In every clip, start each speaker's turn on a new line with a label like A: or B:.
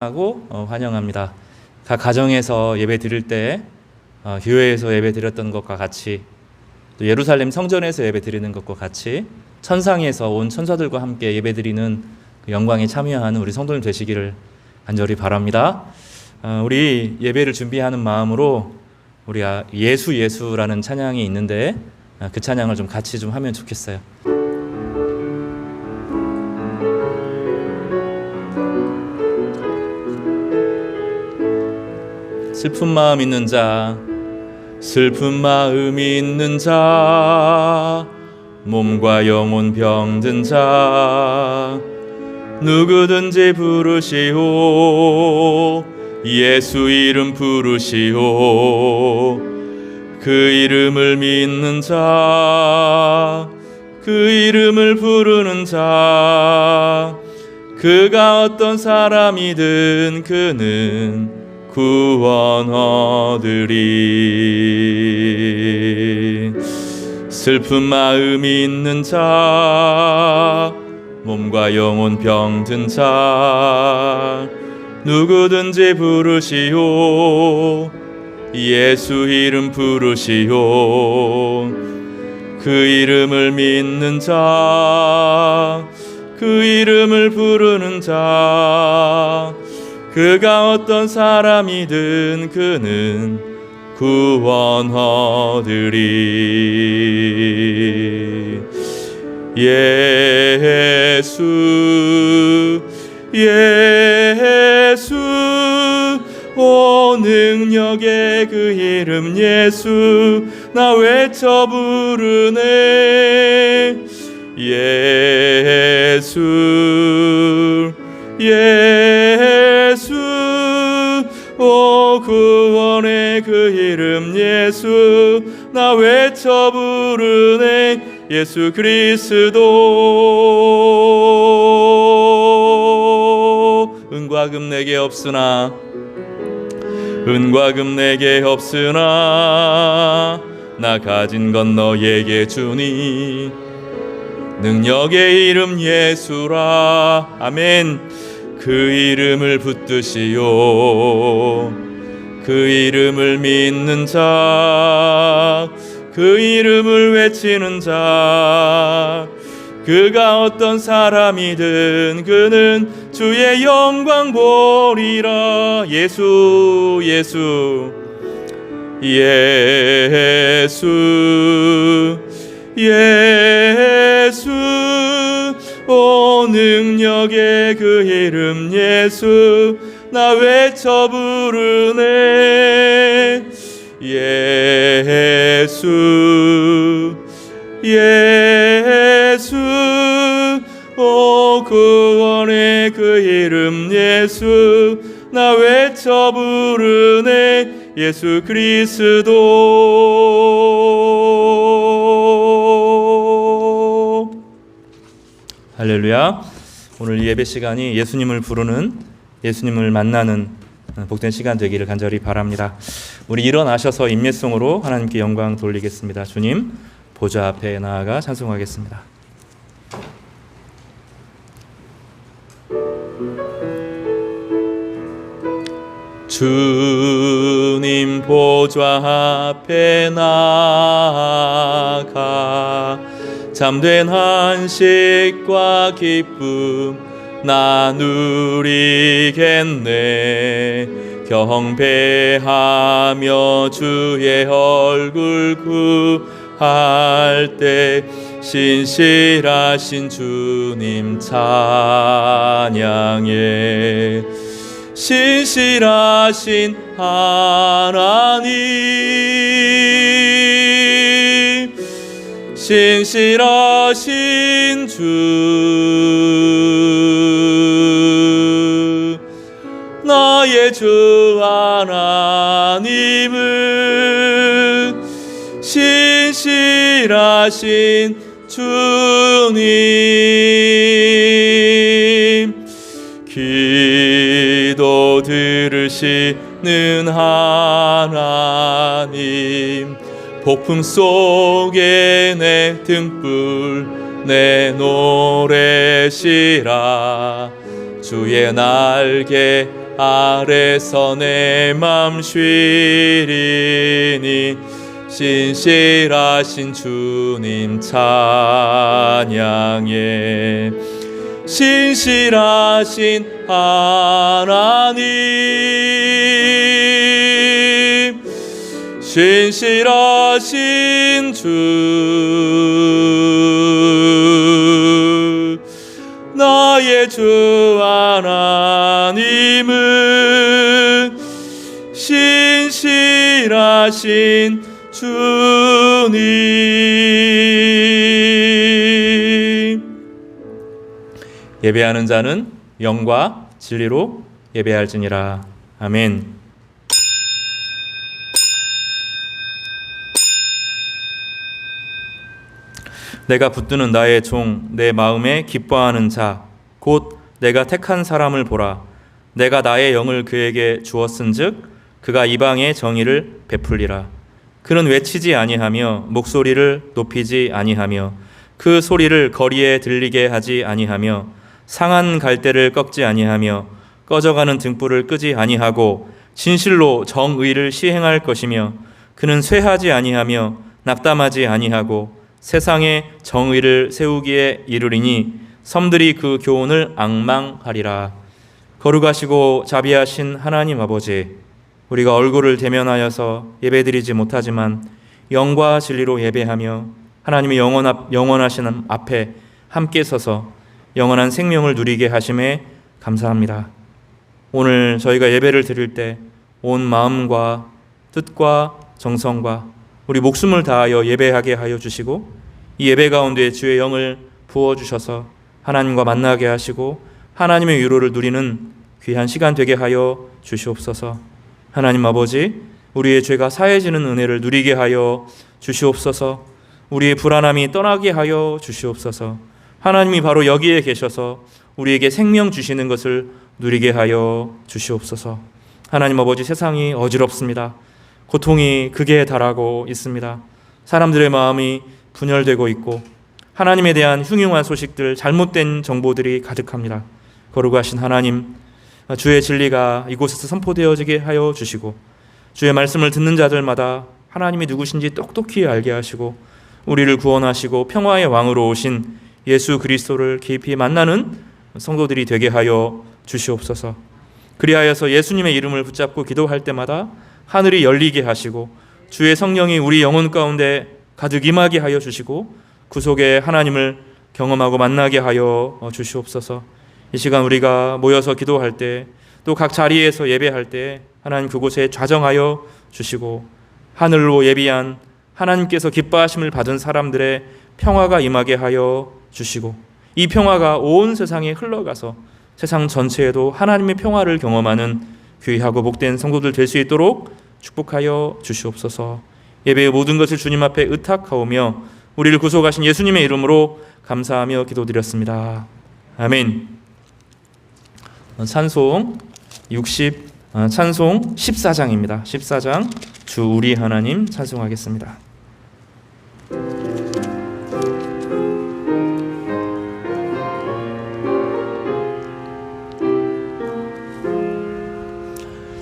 A: 하고 환영합니다. 각 가정에서 예배 드릴 때 교회에서 예배 드렸던 것과 같이 또 예루살렘 성전에서 예배 드리는 것과 같이 천상에서 온 천사들과 함께 예배 드리는 그 영광에 참여하는 우리 성도님 되시기를 간절히 바랍니다. 우리 예배를 준비하는 마음으로 우리 예수라는 찬양이 있는데 그 찬양을 좀 같이 좀 하면 좋겠어요. 슬픈 마음 있는 자, 슬픈 마음 있는 자, 몸과 영혼 병든 자, 누구든지 부르시오. 예수 이름 부르시오. 그 이름을 믿는 자, 그 이름을 부르는 자, 그가 어떤 사람이든 그는 구원 얻으리. 슬픈 마음 있는 자, 몸과 영혼 병든 자, 누구든지 부르시오. 예수 이름 부르시오. 그 이름을 믿는 자, 그 이름을 부르는 자, 그가 어떤 사람이든 그는 구원 얻으리. 예수 예수 오 능력의 그 이름 예수 나 외쳐 부르네. 예수 예수 오 구원의 그 이름 예수 나 외쳐 부르네. 예수 그리스도 은과 금 내게 없으나 은과 금 내게 없으나 나 가진 건 너에게 주니 능력의 이름 예수라. 아멘. 그 이름을 붙드시오. 그 이름을 믿는 자, 그 이름을 외치는 자, 그가 어떤 사람이든 그는 주의 영광 보리라. 예수 예수 예수 예수 오 능력의 그 이름 예수 나 외쳐 부르네. 예수 예수 오 구원의 그 이름 예수 나 외쳐 부르네. 예수 그리스도. 할렐루야. 오늘 이 예배 시간이 예수님을 부르는, 예수님을 만나는 복된 시간 되기를 간절히 바랍니다. 우리 일어나셔서 인내송으로 하나님께 영광 돌리겠습니다. 주님 보좌 앞에 나아가 찬송하겠습니다. 주님 보좌 앞에 나아가 참된 안식과 기쁨 나누리겠네. 경배하며 주의 얼굴 구할 때 신실하신 주님 찬양해. 신실하신 하나님, 신실하신 주, 나의 주 하나님은 신실하신 주님. 기도 들으시는 하나님, 폭풍 속에 내 등불 내 노래시라. 주의 날개 아래서 내 맘 쉬리니 신실하신 주님 찬양해. 신실하신 하나님, 신실하신 주, 나의 주 하나님은 신실하신 주님. 예배하는 자는 영과 진리로 예배할지니라. 아멘. 내가 붙드는 나의 종, 내 마음에 기뻐하는 자, 곧 내가 택한 사람을 보라. 내가 나의 영을 그에게 주었은즉 그가 이방의 정의를 베풀리라. 그는 외치지 아니하며 목소리를 높이지 아니하며 그 소리를 거리에 들리게 하지 아니하며 상한 갈대를 꺾지 아니하며 꺼져가는 등불을 끄지 아니하고 진실로 정의를 시행할 것이며 그는 쇠하지 아니하며 낙담하지 아니하고 세상에 정의를 세우기에 이르리니 섬들이 그 교훈을 앙망하리라. 거룩하시고 자비하신 하나님 아버지, 우리가 얼굴을 대면하여서 예배드리지 못하지만 영과 진리로 예배하며 하나님의 영원하신 앞에 함께 서서 영원한 생명을 누리게 하심에 감사합니다. 오늘 저희가 예배를 드릴 때 온 마음과 뜻과 정성과 우리 목숨을 다하여 예배하게 하여 주시고 이 예배 가운데 주의 영을 부어주셔서 하나님과 만나게 하시고 하나님의 위로를 누리는 귀한 시간 되게 하여 주시옵소서. 하나님 아버지, 우리의 죄가 사해지는 은혜를 누리게 하여 주시옵소서. 우리의 불안함이 떠나게 하여 주시옵소서. 하나님이 바로 여기에 계셔서 우리에게 생명 주시는 것을 누리게 하여 주시옵소서. 하나님 아버지, 세상이 어지럽습니다. 고통이 극에 달하고 있습니다. 사람들의 마음이 분열되고 있고 하나님에 대한 흉흉한 소식들, 잘못된 정보들이 가득합니다. 거룩하신 하나님, 주의 진리가 이곳에서 선포되어지게 하여 주시고 주의 말씀을 듣는 자들마다 하나님이 누구신지 똑똑히 알게 하시고 우리를 구원하시고 평화의 왕으로 오신 예수 그리스도를 깊이 만나는 성도들이 되게 하여 주시옵소서. 그리하여서 예수님의 이름을 붙잡고 기도할 때마다 하늘이 열리게 하시고 주의 성령이 우리 영혼 가운데 가득 임하게 하여 주시고 구속의 하나님을 경험하고 만나게 하여 주시옵소서. 이 시간 우리가 모여서 기도할 때 또 각 자리에서 예배할 때 하나님 그곳에 좌정하여 주시고 하늘로 예비한 하나님께서 기뻐하심을 받은 사람들의 평화가 임하게 하여 주시고 이 평화가 온 세상에 흘러가서 세상 전체에도 하나님의 평화를 경험하는 귀하고 복된 성도들 될 수 있도록 축복하여 주시옵소서. 예배의 모든 것을 주님 앞에 의탁하오며 우리를 구속하신 예수님의 이름으로 감사하며 기도드렸습니다. 아멘. 찬송 14장입니다. 14장 주 우리 하나님 찬송하겠습니다.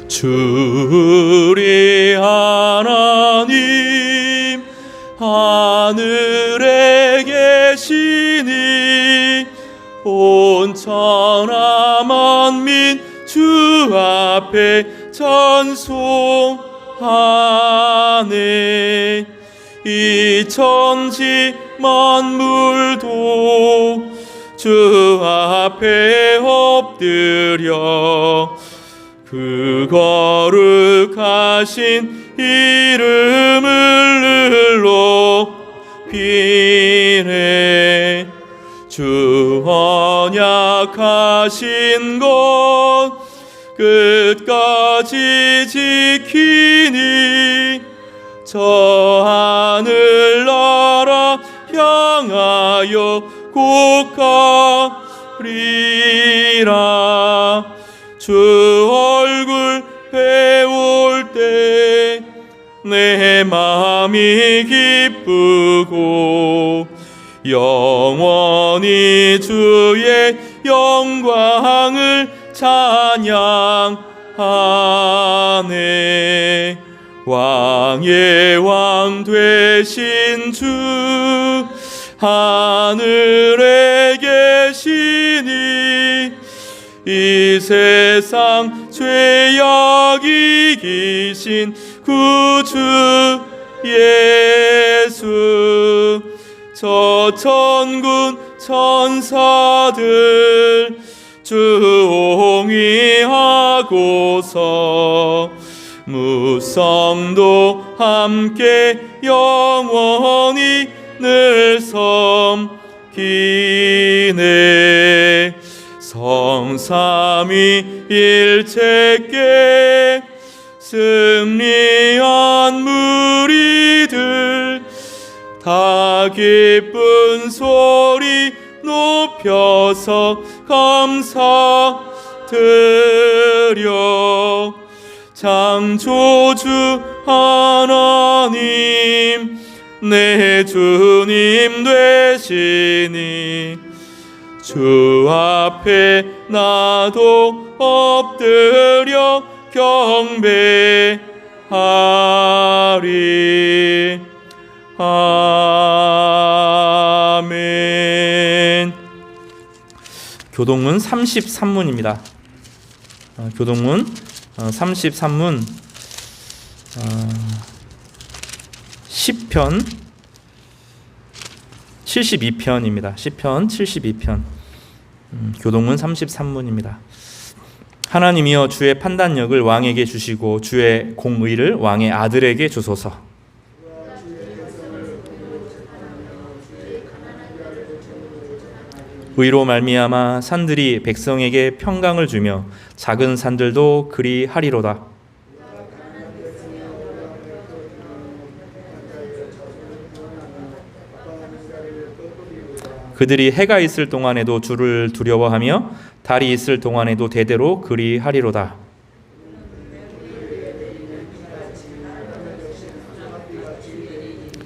A: 주 우리 하나님 하늘에 계시니 온 천하 만민 주 앞에 찬송하네. 이 천지 만물도 주 앞에 엎드려 그 거룩하신 이름을 높이네. 주 언약하신 것 끝까지 지키니 저 하늘나라 향하여 곧가리라. 주 얼굴 배울 때 내 마음이 기쁘고 영원히 주의 영광을 찬양하네. 왕의 왕 되신 주 하늘에 계시니 이 세상 죄악 이기신 구주 예수. 저 천군 천사들 주옹이하고서 무성도 함께 영원히 늘 섬기네. 성삼위일체께 승리한 무리들 다 기쁜 소리 높여서 감사드려. 창조주 하나님 내 주님 되시니 주 앞에 나도 엎드려 경배하리. 아멘. 교동문 33문입니다. 교동문 33문 시편 72편입니다. 시편 72편. 교동문 33문입니다. 하나님이여 주의 판단력을 왕에게 주시고 주의 공의를 왕의 아들에게 주소서. 의로 말미암아 산들이 백성에게 평강을 주며 작은 산들도 그리하리로다. 그들이 해가 있을 동안에도 주를 두려워하며 달이 있을 동안에도 대대로 그리하리로다.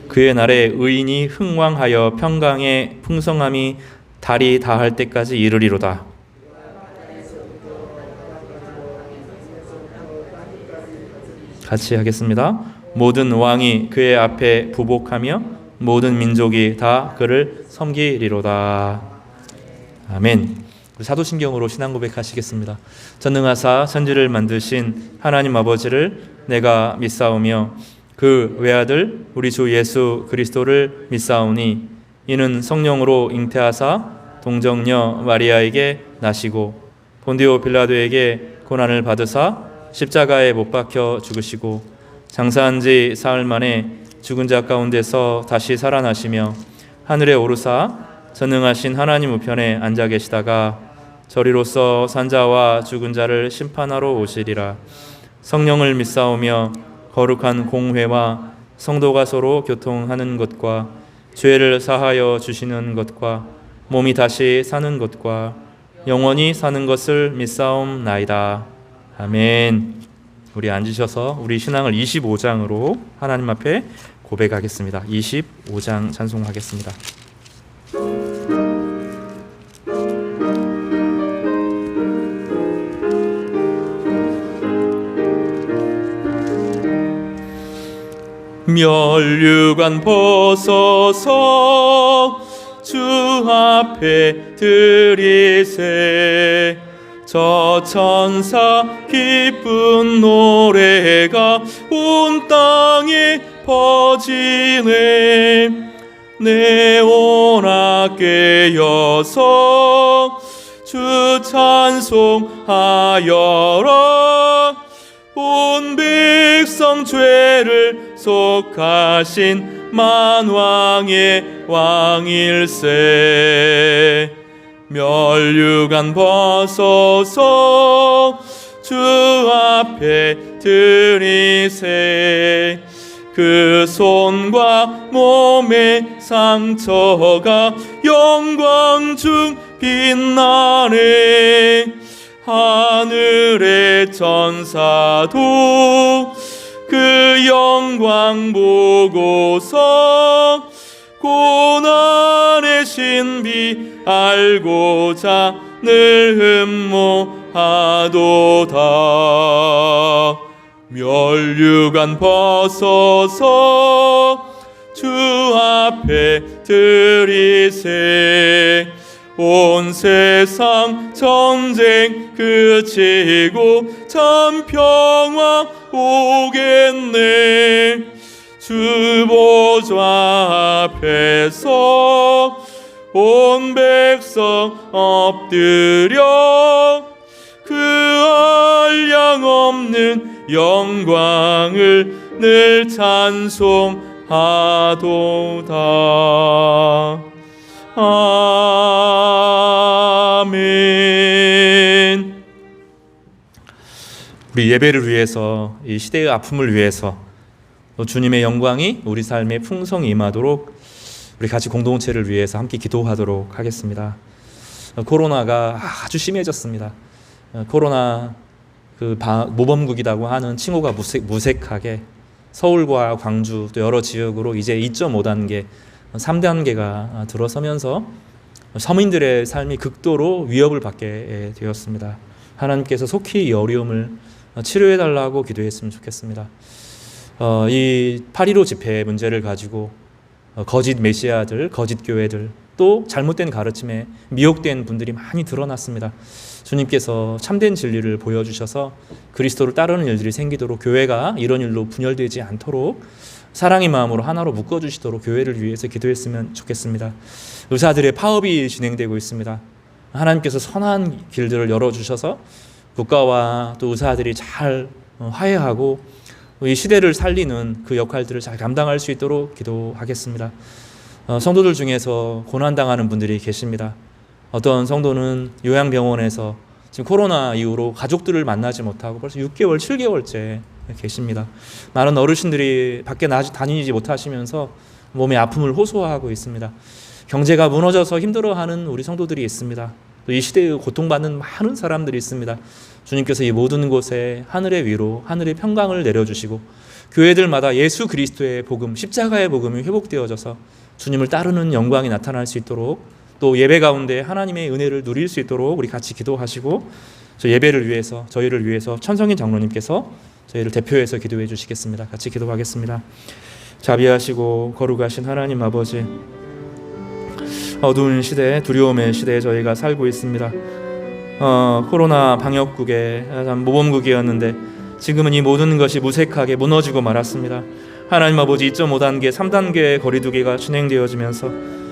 A: 그의 날에 의인이 흥왕하여 평강의 풍성함이 달이 다할 때까지 이르리로다. 같이 하겠습니다. 모든 왕이 그의 앞에 부복하며 모든 민족이 다 그를 섬기리로다. 아멘. 사도신경으로 신앙 고백하시겠습니다. 전능하사 천지를 만드신 하나님 아버지를 내가 믿사오며 그 외아들 우리 주 예수 그리스도를 믿사오니 이는 성령으로 잉태하사 동정녀 마리아에게 나시고 본디오 빌라도에게 고난을 받으사 십자가에 못 박혀 죽으시고 장사한 지 사흘 만에 죽은 자 가운데서 다시 살아나시며 하늘에 오르사 전능하신 하나님 우편에 앉아 계시다가 저리로서 산자와 죽은 자를 심판하러 오시리라. 성령을 믿사오며 거룩한 공회와 성도가 서로 교통하는 것과 죄를 사하여 주시는 것과 몸이 다시 사는 것과 영원히 사는 것을 믿사옵나이다. 아멘. 우리 앉으셔서 우리 신앙을 25장으로 하나님 앞에 고백하겠습니다. 25장 찬송하겠습니다. 멸류관 벗어서 주 앞에 드리세. 저 천사 기쁜 노래가 온 땅에 퍼지네. 네오나 깨어서 주 찬송하여라. 온 백성 죄를 속하신 만왕의 왕일세. 멸류관 벗어서 주 앞에 드리세. 그 손과 몸의 상처가 영광 중 빛나네. 하늘의 천사도 그 영광 보고서 고난의 신비 알고자 늘 멸류관 벗어서 주 앞에 드리세. 온 세상 전쟁 그치고 참 평화 오겠네. 주 보좌 앞에서 온 백성 엎드려 그 한량없는 영광을 늘 찬송하도다. 아멘. 우리 예배를 위해서, 이 시대의 아픔을 위해서, 또 주님의 영광이 우리 삶에 풍성히 임하도록 우리 같이 공동체를 위해서 함께 기도하도록 하겠습니다. 코로나가 아주 심해졌습니다. 코로나 모범국이라고 하는 칭호가 무색하게 서울과 광주 또 여러 지역으로 이제 2.5단계, 3단계가 들어서면서 서민들의 삶이 극도로 위협을 받게 되었습니다. 하나님께서 속히 이 어려움을 치료해달라고 기도했으면 좋겠습니다. 이 8.15 집회 문제를 가지고 거짓 메시아들, 거짓 교회들, 또 잘못된 가르침에 미혹된 분들이 많이 드러났습니다. 주님께서 참된 진리를 보여주셔서 그리스도를 따르는 일들이 생기도록, 교회가 이런 일로 분열되지 않도록 사랑의 마음으로 하나로 묶어주시도록 교회를 위해서 기도했으면 좋겠습니다. 의사들의 파업이 진행되고 있습니다. 하나님께서 선한 길들을 열어주셔서 국가와 또 의사들이 잘 화해하고 이 시대를 살리는 그 역할들을 잘 감당할 수 있도록 기도하겠습니다. 성도들 중에서 고난당하는 분들이 계십니다. 어떤 성도는 요양병원에서 지금 코로나 이후로 가족들을 만나지 못하고 벌써 6개월, 7개월째 계십니다. 많은 어르신들이 밖에 다니지 못하시면서 몸의 아픔을 호소하고 있습니다. 경제가 무너져서 힘들어하는 우리 성도들이 있습니다. 또 이 시대에 고통받는 많은 사람들이 있습니다. 주님께서 이 모든 곳에 하늘의 위로, 하늘의 평강을 내려주시고 교회들마다 예수 그리스도의 복음, 십자가의 복음이 회복되어져서 주님을 따르는 영광이 나타날 수 있도록, 또 예배 가운데 하나님의 은혜를 누릴 수 있도록 우리 같이 기도하시고, 저 예배를 위해서, 저희를 위해서 천성인 장로님께서 저희를 대표해서 기도해 주시겠습니다. 같이 기도하겠습니다. 자비하시고 거룩하신 하나님 아버지, 어두운 시대, 두려움의 시대에 저희가 살고 있습니다. 코로나 방역국의 모범국이었는데 지금은 이 모든 것이 무색하게 무너지고 말았습니다. 하나님 아버지, 2.5단계, 3단계 거리두기가 진행되어지면서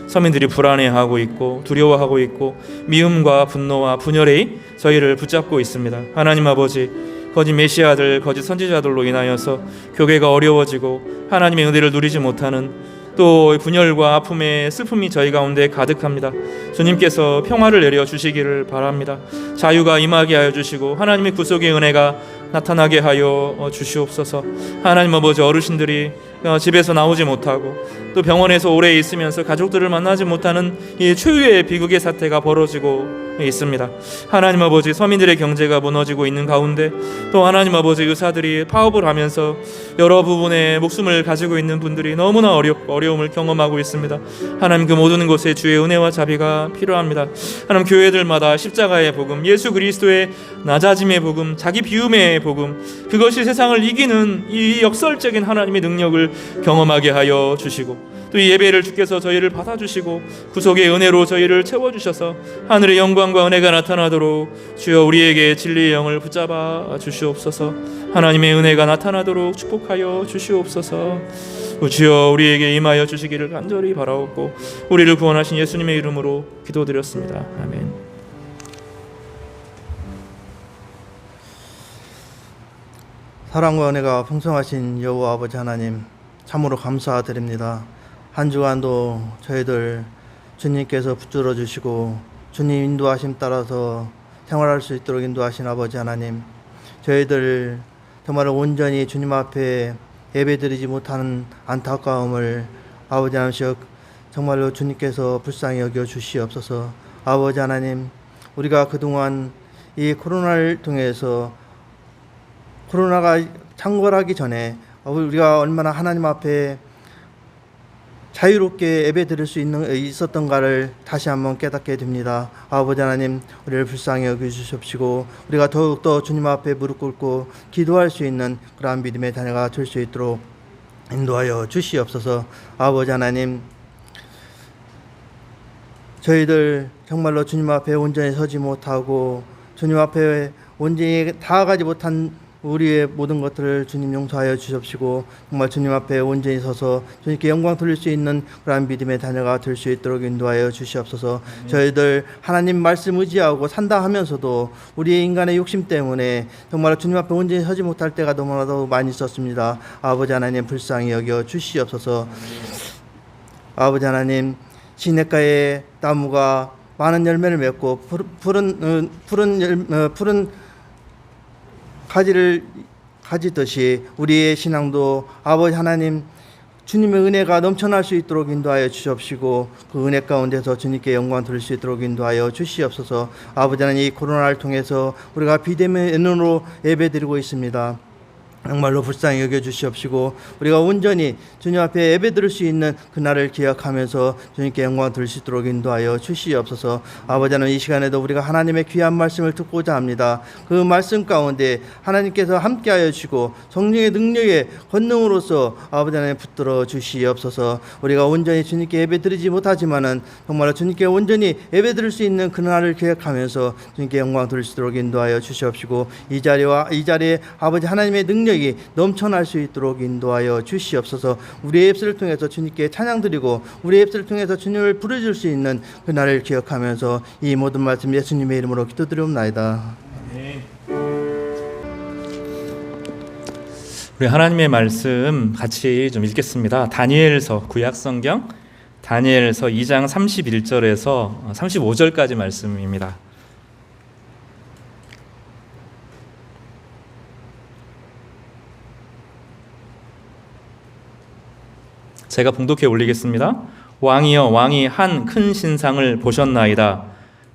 A: 서민들이 불안해하고 있고 두려워하고 있고 미움과 분노와 분열이 저희를 붙잡고 있습니다. 하나님 아버지, 거짓 메시아들, 거짓 선지자들로 인하여서 교회가 어려워지고 하나님의 은혜를 누리지 못하는, 또 분열과 아픔의 슬픔이 저희 가운데 가득합니다. 주님께서 평화를 내려 주시기를 바랍니다. 자유가 임하게 하여 주시고 하나님의 구속의 은혜가 나타나게 하여 주시옵소서. 하나님 아버지, 어르신들이 집에서 나오지 못하고 또 병원에서 오래 있으면서 가족들을 만나지 못하는 이 초유의 비극의 사태가 벌어지고 있습니다. 하나님 아버지, 서민들의 경제가 무너지고 있는 가운데 또 하나님 아버지, 의사들이 파업을 하면서 여러 부분에 목숨을 가지고 있는 분들이 너무나 어려움을 경험하고 있습니다. 하나님, 그 모든 곳에 주의 은혜와 자비가 필요합니다. 하나님, 교회들마다 십자가의 복음, 예수 그리스도의 낮아짐의 복음, 자기 비움의 복음, 그것이 세상을 이기는 이 역설적인 하나님의 능력을 경험하게 하여 주시고, 또 이 예배를 주께서 저희를 받아주시고 구속의 은혜로 저희를 채워주셔서 하늘의 영광과 은혜가 나타나도록 주여 우리에게 진리의 영을 붙잡아 주시옵소서. 하나님의 은혜가 나타나도록 축복하여 주시옵소서. 주여 우리에게 임하여 주시기를 간절히 바라옵고 우리를 구원하신 예수님의 이름으로 기도드렸습니다. 아멘.
B: 사랑과 은혜가 풍성하신 여호와 아버지 하나님, 참으로 감사드립니다. 한 주간도 저희들 주님께서 붙들어 주시고 주님 인도하심 따라서 생활할 수 있도록 인도하신 아버지 하나님, 저희들 정말 온전히 주님 앞에 예배드리지 못하는 안타까움을 아버지 하나님 정말로 주님께서 불쌍히 여겨 주시옵소서. 아버지 하나님, 우리가 그동안 이 코로나를 통해서 창궐하기 전에 우리가 얼마나 하나님 앞에 자유롭게 예배 드릴 수 있었던가를 다시 한번 깨닫게 됩니다. 아버지 하나님, 우리를 불쌍히 여겨주십시고 우리가 더욱더 주님 앞에 무릎 꿇고 기도할 수 있는 그러한 믿음의 자녀가 될 수 있도록 인도하여 주시옵소서. 아버지 하나님, 저희들 정말로 주님 앞에 온전히 서지 못하고 주님 앞에 온전히 다가가지 못한 우리의 모든 것들을 주님 용서하여 주십시고 정말 주님 앞에 온전히 서서 주님께 영광 돌릴 수 있는 그러한 믿음의 자녀가 될 수 있도록 인도하여 주시옵소서. 저희들 하나님 말씀 의지하고 산다 하면서도 우리의 인간의 욕심 때문에 정말 주님 앞에 온전히 서지 못할 때가 너무나도 많이 있었습니다. 아버지 하나님, 불쌍히 여겨 주시옵소서. 아버지 하나님, 시냇가의 나무가 많은 열매를 맺고 푸른 가지를 가지듯이 우리의 신앙도 아버지 하나님, 주님의 은혜가 넘쳐날 수 있도록 인도하여 주시옵시고 그 은혜 가운데서 주님께 영광 돌릴 수 있도록 인도하여 주시옵소서. 아버지 하나님, 이 코로나를 통해서 우리가 비대면 으로 예배드리고 있습니다. 정말로 불쌍히 여겨주시옵시고 우리가 온전히 주님 앞에 예배드릴 수 있는 그날을 기억하면서 주님께 영광 돌릴 수 있도록 인도하여 주시옵소서. 아버지 하나님, 이 시간에도 우리가 하나님의 귀한 말씀을 듣고자 합니다. 그 말씀 가운데 하나님께서 함께하여 주시고 성령의 능력의 권능으로서 아버지 하나님 붙들어 주시옵소서. 우리가 온전히 주님께 예배드리지 못하지만은 정말로 주님께 온전히 예배드릴 수 있는 그날을 기억하면서 주님께 영광 돌릴 수 있도록 인도하여 주시옵시고 이 자리에 아버지 하나님의 능력이 넘쳐날 수 있도록 인도하여 주시옵소서. 우리의 입술을 통해서 주님께 찬양드리고 우리의 입술을 통해서 주님을 부르실 수 있는 그날을 기억하면서 이 모든 말씀 예수님의 이름으로 기도드리옵나이다.
A: 우리 하나님의 말씀 같이 좀 읽겠습니다. 다니엘서, 구약성경 다니엘서 2장 31절에서 35절까지 말씀입니다. 제가 봉독해 올리겠습니다. 왕이여, 왕이 한 큰 신상을 보셨나이다.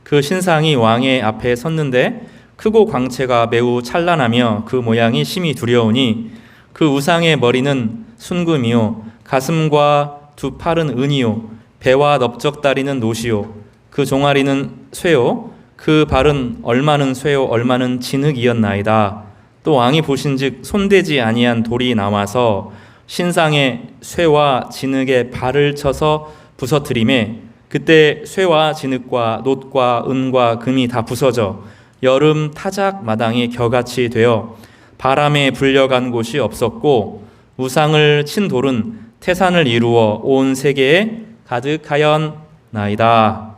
A: 그 신상이 왕의 앞에 섰는데 크고 광채가 매우 찬란하며 그 모양이 심히 두려우니 그 우상의 머리는 순금이요 가슴과 두 팔은 은이요 배와 넓적다리는 노시요 그 종아리는 쇠요 그 발은 얼마는 쇠요 얼마는 진흙이었나이다. 또 왕이 보신즉 손대지 아니한 돌이 나와서 신상의 쇠와 진흙의 발을 쳐서 부서뜨리매 그때 쇠와 진흙과 놋과 은과 금이 다 부서져 여름 타작 마당이 겨같이 되어 바람에 불려간 곳이 없었고 우상을 친 돌은 태산을 이루어 온 세계에 가득하였나이다.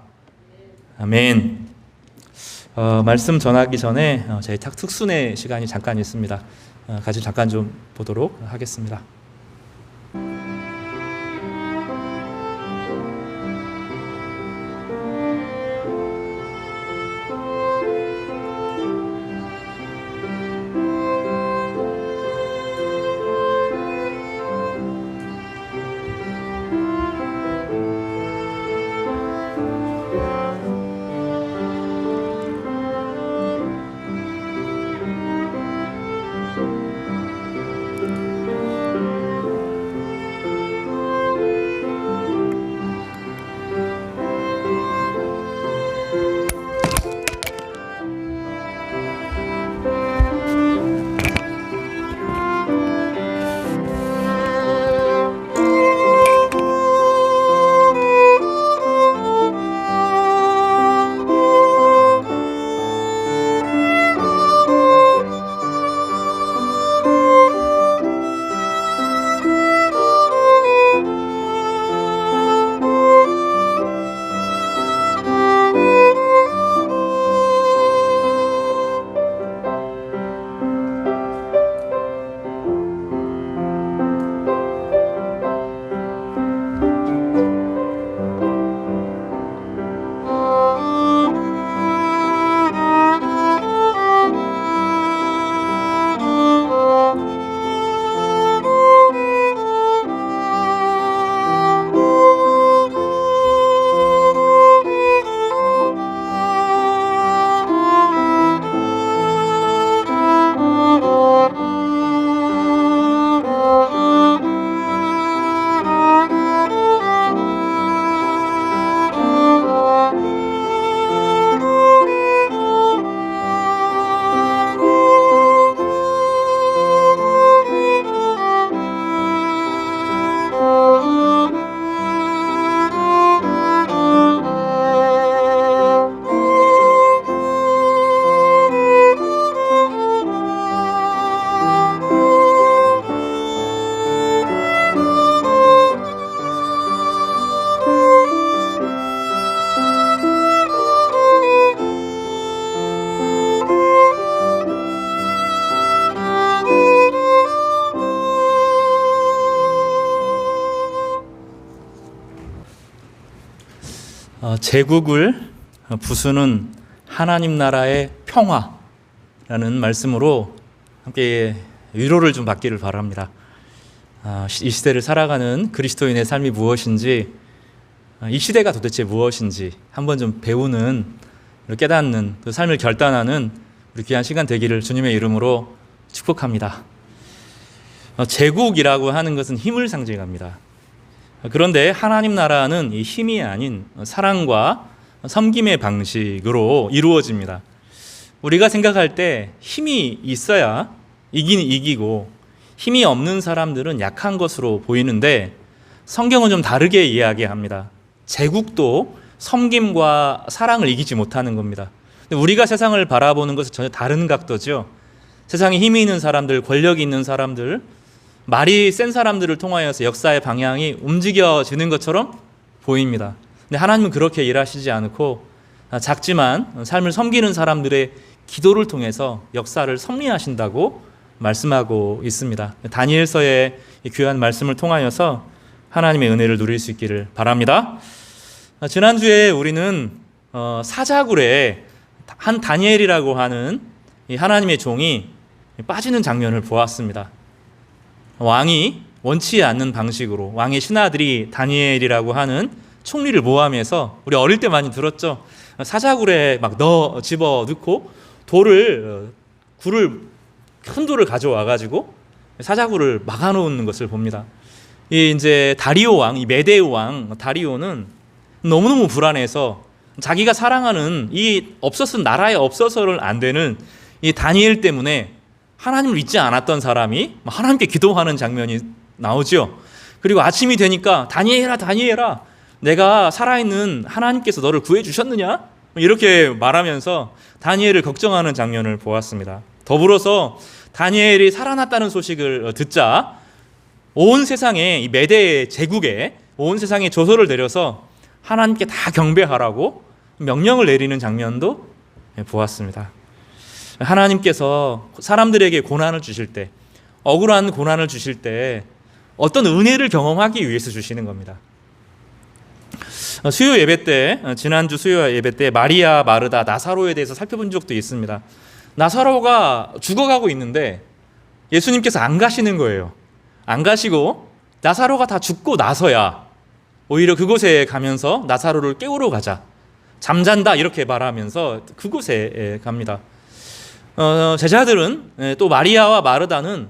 A: 아멘. 말씀 전하기 전에 저희 특순회 시간이 잠깐 있습니다. 같이 잠깐 좀 보도록 하겠습니다. 제국을 부수는 하나님 나라의 평화라는 말씀으로 함께 위로를 좀 받기를 바랍니다. 이 시대를 살아가는 그리스도인의 삶이 무엇인지, 이 시대가 도대체 무엇인지 한번 좀 배우는, 깨닫는, 그 삶을 결단하는 우리 귀한 시간 되기를 주님의 이름으로 축복합니다. 제국이라고 하는 것은 힘을 상징합니다. 그런데 하나님 나라는 이 힘이 아닌 사랑과 섬김의 방식으로 이루어집니다. 우리가 생각할 때 힘이 있어야 이기고 힘이 없는 사람들은 약한 것으로 보이는데 성경은 좀 다르게 이야기합니다. 제국도 섬김과 사랑을 이기지 못하는 겁니다. 우리가 세상을 바라보는 것은 전혀 다른 각도죠. 세상에 힘이 있는 사람들, 권력이 있는 사람들, 말이 센 사람들을 통하여서 역사의 방향이 움직여지는 것처럼 보입니다. 근데 하나님은 그렇게 일하시지 않고 작지만 삶을 섬기는 사람들의 기도를 통해서 역사를 섭리하신다고 말씀하고 있습니다. 다니엘서의 귀한 말씀을 통하여서 하나님의 은혜를 누릴 수 있기를 바랍니다. 지난주에 우리는 사자굴에 한 다니엘이라고 하는 이 하나님의 종이 빠지는 장면을 보았습니다. 왕이 원치 않는 방식으로 왕의 신하들이 다니엘이라고 하는 총리를 모함해서, 우리 어릴 때 많이 들었죠. 사자굴에 막 집어 넣고 큰 돌을 가져와 가지고 사자굴을 막아놓는 것을 봅니다. 이 이제 다리오 왕, 이 메데 왕 다리오는 너무너무 불안해서 자기가 사랑하는 나라에 없어서는 안 되는 이 다니엘 때문에 하나님을 믿지 않았던 사람이 하나님께 기도하는 장면이 나오죠. 그리고 아침이 되니까 다니엘아, 내가 살아있는 하나님께서 너를 구해주셨느냐? 이렇게 말하면서 다니엘을 걱정하는 장면을 보았습니다. 더불어서 다니엘이 살아났다는 소식을 듣자 온 세상에, 이 메대 제국에 온 세상에 조서를 내려서 하나님께 다 경배하라고 명령을 내리는 장면도 보았습니다. 하나님께서 사람들에게 고난을 주실 때, 억울한 고난을 주실 때 어떤 은혜를 경험하기 위해서 주시는 겁니다. 수요 예배 때, 지난주 수요 예배 때 마리아, 마르다, 나사로에 대해서 살펴본 적도 있습니다. 나사로가 죽어가고 있는데 예수님께서 안 가시는 거예요. 안 가시고 나사로가 다 죽고 나서야 오히려 그곳에 가면서 나사로를 깨우러 가자, 잠잔다 이렇게 말하면서 그곳에 갑니다. 제자들은 또 마리아와 마르다는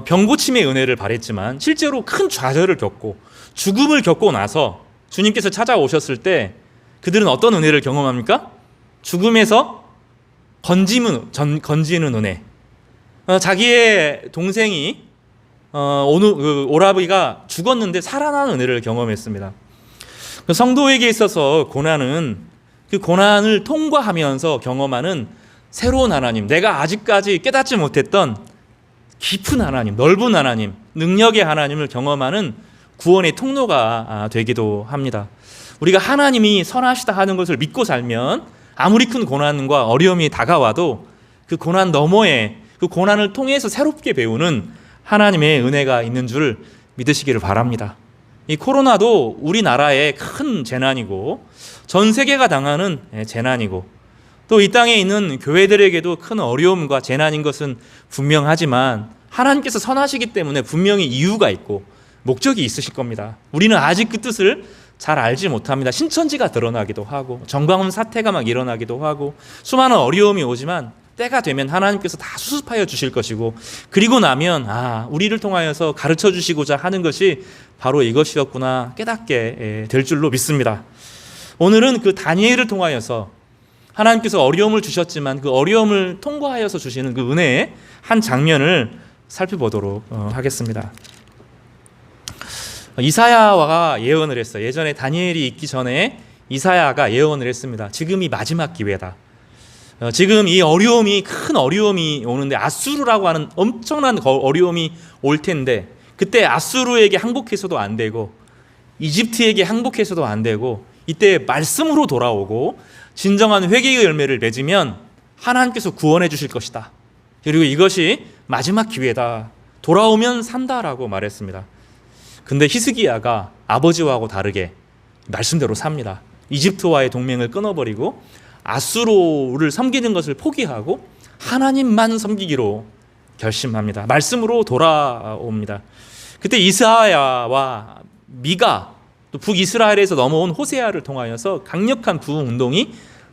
A: 병고침의 은혜를 바랬지만 실제로 큰 좌절을 겪고 죽음을 겪고 나서 주님께서 찾아오셨을 때 그들은 어떤 은혜를 경험합니까? 죽음에서 건지는 은혜. 자기의 동생이 오라비가 죽었는데 살아난 은혜를 경험했습니다. 성도에게 있어서 고난은 그 고난을 통과하면서 경험하는 새로운 하나님, 내가 아직까지 깨닫지 못했던 깊은 하나님, 넓은 하나님, 능력의 하나님을 경험하는 구원의 통로가 되기도 합니다. 우리가 하나님이 선하시다 하는 것을 믿고 살면 아무리 큰 고난과 어려움이 다가와도 그 고난 너머에, 그 고난을 통해서 새롭게 배우는 하나님의 은혜가 있는 줄 믿으시기를 바랍니다. 이 코로나도 우리나라의 큰 재난이고 전 세계가 당하는 재난이고 또 이 땅에 있는 교회들에게도 큰 어려움과 재난인 것은 분명하지만 하나님께서 선하시기 때문에 분명히 이유가 있고 목적이 있으실 겁니다. 우리는 아직 그 뜻을 잘 알지 못합니다. 신천지가 드러나기도 하고 정광훈 사태가 막 일어나기도 하고 수많은 어려움이 오지만 때가 되면 하나님께서 다 수습하여 주실 것이고, 그리고 나면 우리를 통하여서 가르쳐 주시고자 하는 것이 바로 이것이었구나 깨닫게 될 줄로 믿습니다. 오늘은 그 다니엘을 통하여서 하나님께서 어려움을 주셨지만 그 어려움을 통과하여서 주시는 그 은혜의 한 장면을 살펴보도록 하겠습니다. 이사야가 예언을 했어요. 예전에 다니엘이 있기 전에 이사야가 예언을 했습니다. 지금이 마지막 기회다. 지금 이 어려움이, 큰 어려움이 오는데 아수르라고 하는 엄청난 어려움이 올 텐데 그때 아수르에게 항복해서도 안 되고 이집트에게 항복해서도 안 되고 이때 말씀으로 돌아오고 진정한 회개의 열매를 맺으면 하나님께서 구원해 주실 것이다. 그리고 이것이 마지막 기회다. 돌아오면 산다라고 말했습니다. 근데 히스기야가 아버지와하고 다르게 말씀대로 삽니다. 이집트와의 동맹을 끊어버리고 아수르를 섬기는 것을 포기하고 하나님만 섬기기로 결심합니다. 말씀으로 돌아옵니다. 그때 이스라야와 미가 또 북이스라엘에서 넘어온 호세아를 통하여서 강력한 부흥운동이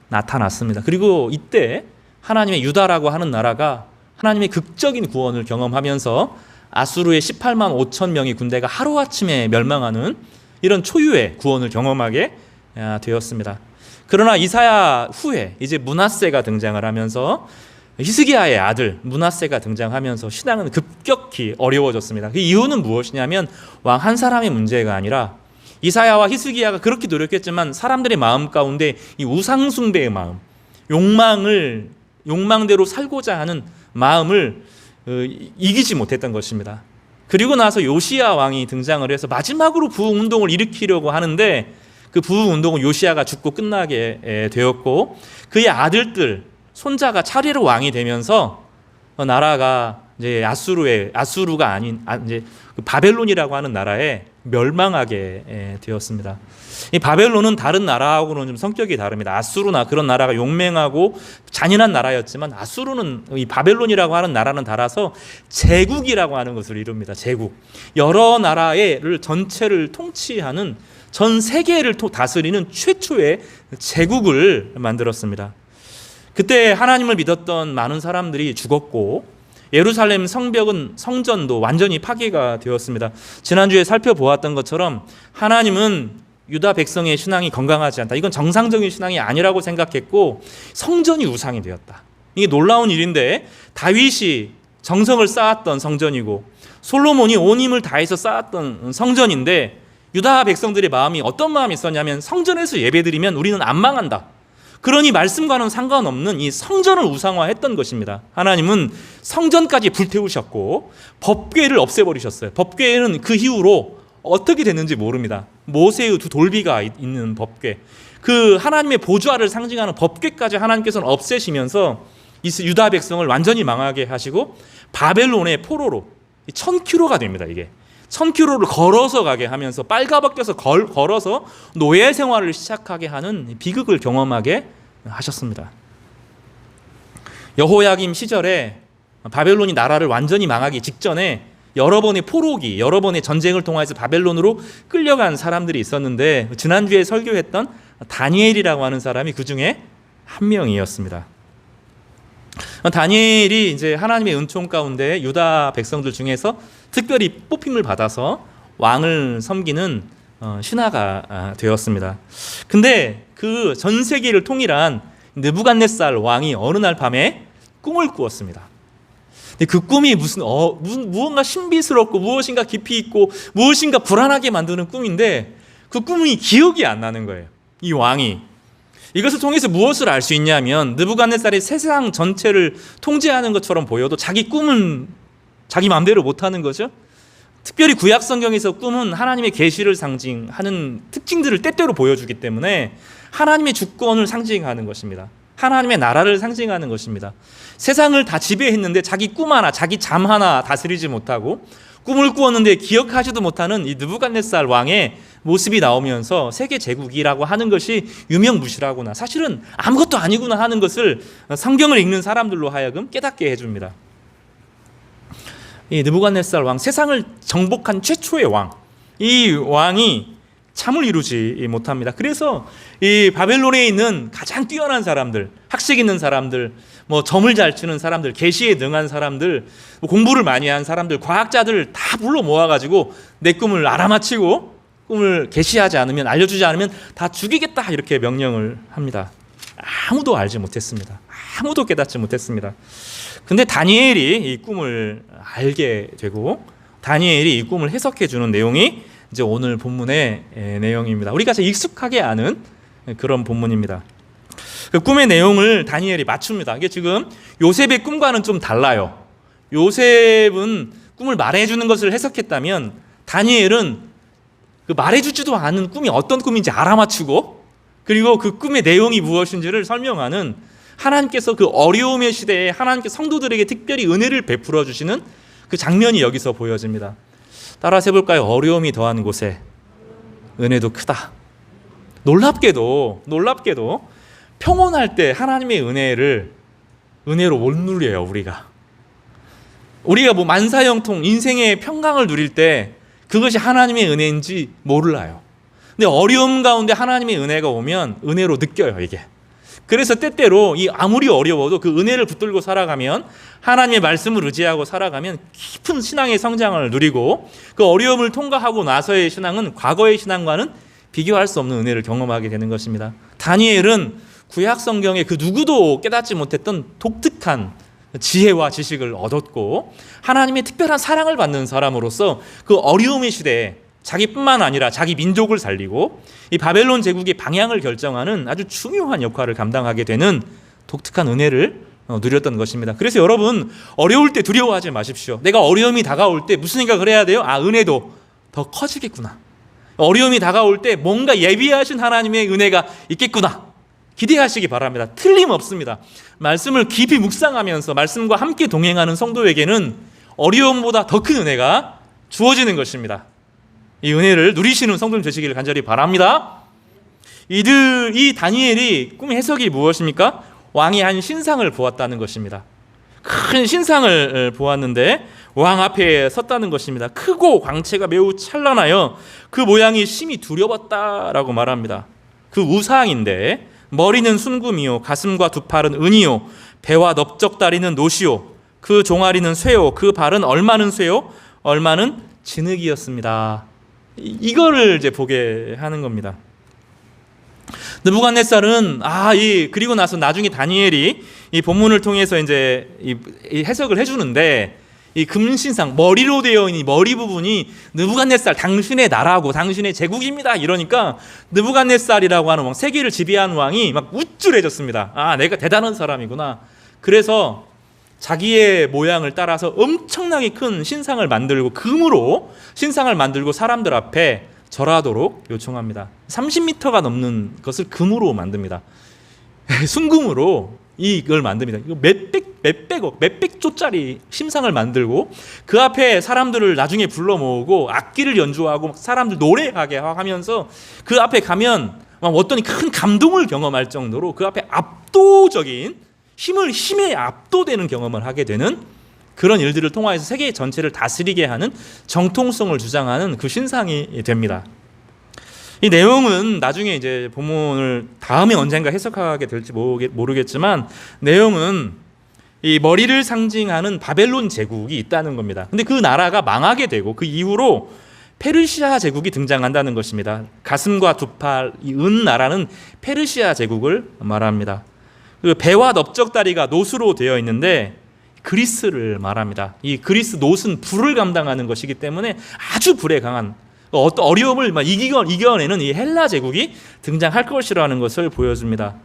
A: 나타났습니다. 그리고 이때 하나님의 유다라고 하는 나라가 하나님의 극적인 구원을 경험하면서 아수르의 18만 5천 명의 군대가 하루아침에 멸망하는 이런 초유의 구원을 경험하게 되었습니다. 그러나 이사야 후에 이제 므낫세가 등장을 하면서 히스기야의 아들 므낫세가 등장하면서 신앙은 급격히 어려워졌습니다. 그 이유는 무엇이냐면 왕 한 사람의 문제가 아니라 이사야와 히스기야가 그렇게 노력했지만 사람들의 마음 가운데 이 우상숭배의 마음, 욕망대로 살고자 하는 마음을 이기지 못했던 것입니다. 그리고 나서 요시야 왕이 등장을 해서 마지막으로 부흥운동을 일으키려고 하는데 그 부흥운동은 요시야가 죽고 끝나게 되었고 그의 아들들, 손자가 차례로 왕이 되면서 나라가 이제 아수르가 아닌 이제 바벨론이라고 하는 나라에 멸망하게 되었습니다. 이 바벨론은 다른 나라하고는 좀 성격이 다릅니다. 아수르나 그런 나라가 용맹하고 잔인한 나라였지만 아수르는 이 바벨론이라고 하는 나라는 달아서 제국이라고 하는 것을 이룹니다. 제국. 여러 나라를 전체를 통치하는 전 세계를 다스리는 최초의 제국을 만들었습니다. 그때 하나님을 믿었던 많은 사람들이 죽었고 예루살렘 성전도 완전히 파괴가 되었습니다. 지난주에 살펴보았던 것처럼 하나님은 유다 백성의 신앙이 건강하지 않다. 이건 정상적인 신앙이 아니라고 생각했고 성전이 우상이 되었다. 이게 놀라운 일인데 다윗이 정성을 쌓았던 성전이고 솔로몬이 온 힘을 다해서 쌓았던 성전인데 유다 백성들의 마음이 어떤 마음이 있었냐면 성전에서 예배드리면 우리는 안 망한다. 그러니 말씀과는 상관없는 이 성전을 우상화했던 것입니다. 하나님은 성전까지 불태우셨고 법궤를 없애버리셨어요. 법궤는 그 이후로 어떻게 됐는지 모릅니다. 모세의 두 돌비가 있는 법궤, 그 하나님의 보좌를 상징하는 법궤까지 하나님께서는 없애시면서 유다 백성을 완전히 망하게 하시고 바벨론의 포로로 1000km가 됩니다. 이게 1000km를 걸어서 가게 하면서 빨가벗겨서 걸어서 노예 생활을 시작하게 하는 비극을 경험하게 하셨습니다. 여호야김 시절에 바벨론이 나라를 완전히 망하기 직전에 여러 번의 포로기, 여러 번의 전쟁을 통해서 바벨론으로 끌려간 사람들이 있었는데 지난주에 설교했던 다니엘이라고 하는 사람이 그 중에 한 명이었습니다. 다니엘이 이제 하나님의 은총 가운데 유다 백성들 중에서 특별히 뽑힘을 받아서 왕을 섬기는 신하가 되었습니다. 근데 그 전 세계를 통일한 느부갓네살 왕이 어느 날 밤에 꿈을 꾸었습니다. 근데 그 꿈이 무언가 신비스럽고 무엇인가 깊이 있고 무엇인가 불안하게 만드는 꿈인데 그 꿈이 기억이 안 나는 거예요. 이 왕이. 이것을 통해서 무엇을 알 수 있냐면 느부갓네살이 세상 전체를 통제하는 것처럼 보여도 자기 꿈은 자기 마음대로 못하는 거죠. 특별히 구약 성경에서 꿈은 하나님의 계시를 상징하는 특징들을 때때로 보여주기 때문에 하나님의 주권을 상징하는 것입니다. 하나님의 나라를 상징하는 것입니다. 세상을 다 지배했는데 자기 꿈 하나, 자기 잠 하나 다스리지 못하고 꿈을 꾸었는데 기억하지도 못하는 이 느부갓네살 왕의 모습이 나오면서 세계 제국이라고 하는 것이 유명무실하구나, 사실은 아무것도 아니구나 하는 것을 성경을 읽는 사람들로 하여금 깨닫게 해줍니다. 이 느부갓네살 왕, 세상을 정복한 최초의 왕, 이 왕이 참을 이루지 못합니다. 그래서 이 바벨론에 있는 가장 뛰어난 사람들, 학식 있는 사람들, 점을 잘 치는 사람들, 계시에 능한 사람들, 공부를 많이 한 사람들, 과학자들 다 불러 모아가지고 내 꿈을 알아맞히고 꿈을 계시하지 않으면, 알려주지 않으면 다 죽이겠다, 이렇게 명령을 합니다. 아무도 알지 못했습니다. 아무도 깨닫지 못했습니다. 근데 다니엘이 이 꿈을 알게 되고 다니엘이 이 꿈을 해석해 주는 내용이 이제 오늘 본문의 내용입니다. 우리가 잘 익숙하게 아는 그런 본문입니다. 그 꿈의 내용을 다니엘이 맞춥니다. 이게 지금 요셉의 꿈과는 좀 달라요. 요셉은 꿈을 말해주는 것을 해석했다면 다니엘은 그 말해주지도 않은 꿈이 어떤 꿈인지 알아맞추고 그리고 그 꿈의 내용이 무엇인지를 설명하는, 하나님께서 그 어려움의 시대에 하나님께 성도들에게 특별히 은혜를 베풀어 주시는 그 장면이 여기서 보여집니다. 따라서 해볼까요? 어려움이 더한 곳에 은혜도 크다. 놀랍게도 평온할 때 하나님의 은혜로 못 누려요. 우리가 뭐 만사형통 인생의 평강을 누릴 때 그것이 하나님의 은혜인지 몰라요. 근데 어려움 가운데 하나님의 은혜가 오면 은혜로 느껴요, 이게. 그래서 때때로 아무리 어려워도 그 은혜를 붙들고 살아가면, 하나님의 말씀을 의지하고 살아가면 깊은 신앙의 성장을 누리고, 그 어려움을 통과하고 나서의 신앙은 과거의 신앙과는 비교할 수 없는 은혜를 경험하게 되는 것입니다. 다니엘은 구약 성경에 그 누구도 깨닫지 못했던 독특한 지혜와 지식을 얻었고, 하나님의 특별한 사랑을 받는 사람으로서 그 어려움의 시대에 자기뿐만 아니라 자기 민족을 살리고 이 바벨론 제국의 방향을 결정하는 아주 중요한 역할을 감당하게 되는 독특한 은혜를 누렸던 것입니다. 그래서 여러분, 어려울 때 두려워하지 마십시오. 내가 어려움이 다가올 때 무슨 생각을 해야 돼요? 은혜도 더 커지겠구나. 어려움이 다가올 때 뭔가 예비하신 하나님의 은혜가 있겠구나. 기대하시기 바랍니다. 틀림없습니다. 말씀을 깊이 묵상하면서 말씀과 함께 동행하는 성도에게는 어려움보다 더 큰 은혜가 주어지는 것입니다. 이 은혜를 누리시는 성도님 되시기를 간절히 바랍니다. 이 다니엘이 꿈의 해석이 무엇입니까? 왕이 한 신상을 보았다는 것입니다. 큰 신상을 보았는데 왕 앞에 섰다는 것입니다. 크고 광채가 매우 찬란하여 그 모양이 심히 두려웠다라고 말합니다. 그 우상인데 머리는 순금이요, 가슴과 두 팔은 은이요, 배와 넓적다리는 노시요, 그 종아리는 쇠요, 그 발은 얼마는 쇠요, 얼마는 진흙이었습니다. 이거를 이제 보게 하는 겁니다. 느부갓네살은 그리고 나서 나중에 다니엘이 이 본문을 통해서 이제 이 해석을 해주는데, 이 금신상 머리로 되어 있는 이 머리 부분이 느부갓네살 당신의 나라고 당신의 제국입니다. 이러니까 느부갓네살이라고 하는 왕, 세계를 지배하는 왕이 막 우쭐해졌습니다. 내가 대단한 사람이구나. 그래서 자기의 모양을 따라서 엄청나게 큰 신상을 만들고, 금으로 신상을 만들고 사람들 앞에 절하도록 요청합니다. 30m가 넘는 것을 금으로 만듭니다. 순금으로 이걸 만듭니다. 이거 몇백 조짜리 신상을 만들고 그 앞에 사람들을 나중에 불러 모으고 악기를 연주하고 사람들 노래하게 하면서 그 앞에 가면 어떤 큰 감동을 경험할 정도로 그 앞에 압도적인 힘에 압도되는 경험을 하게 되는 그런 일들을 통하여서 세계 전체를 다스리게 하는 정통성을 주장하는 그 신상이 됩니다. 이 내용은 나중에 이제 본문을 다음에 언젠가 해석하게 될지 모르겠지만, 내용은 이 머리를 상징하는 바벨론 제국이 있다는 겁니다. 근데 그 나라가 망하게 되고 그 이후로 페르시아 제국이 등장한다는 것입니다. 가슴과 두 팔, 이 은 나라는 페르시아 제국을 말합니다. 그 배와 넓적다리가 노수로 되어 있는데 그리스를 말합니다. 이 그리스 노스는 불을 감당하는 것이기 때문에 아주 불에 강한, 어떤 어려움을 이겨내는 이 헬라 제국이 등장할 것이라는 것을 보여줍니다.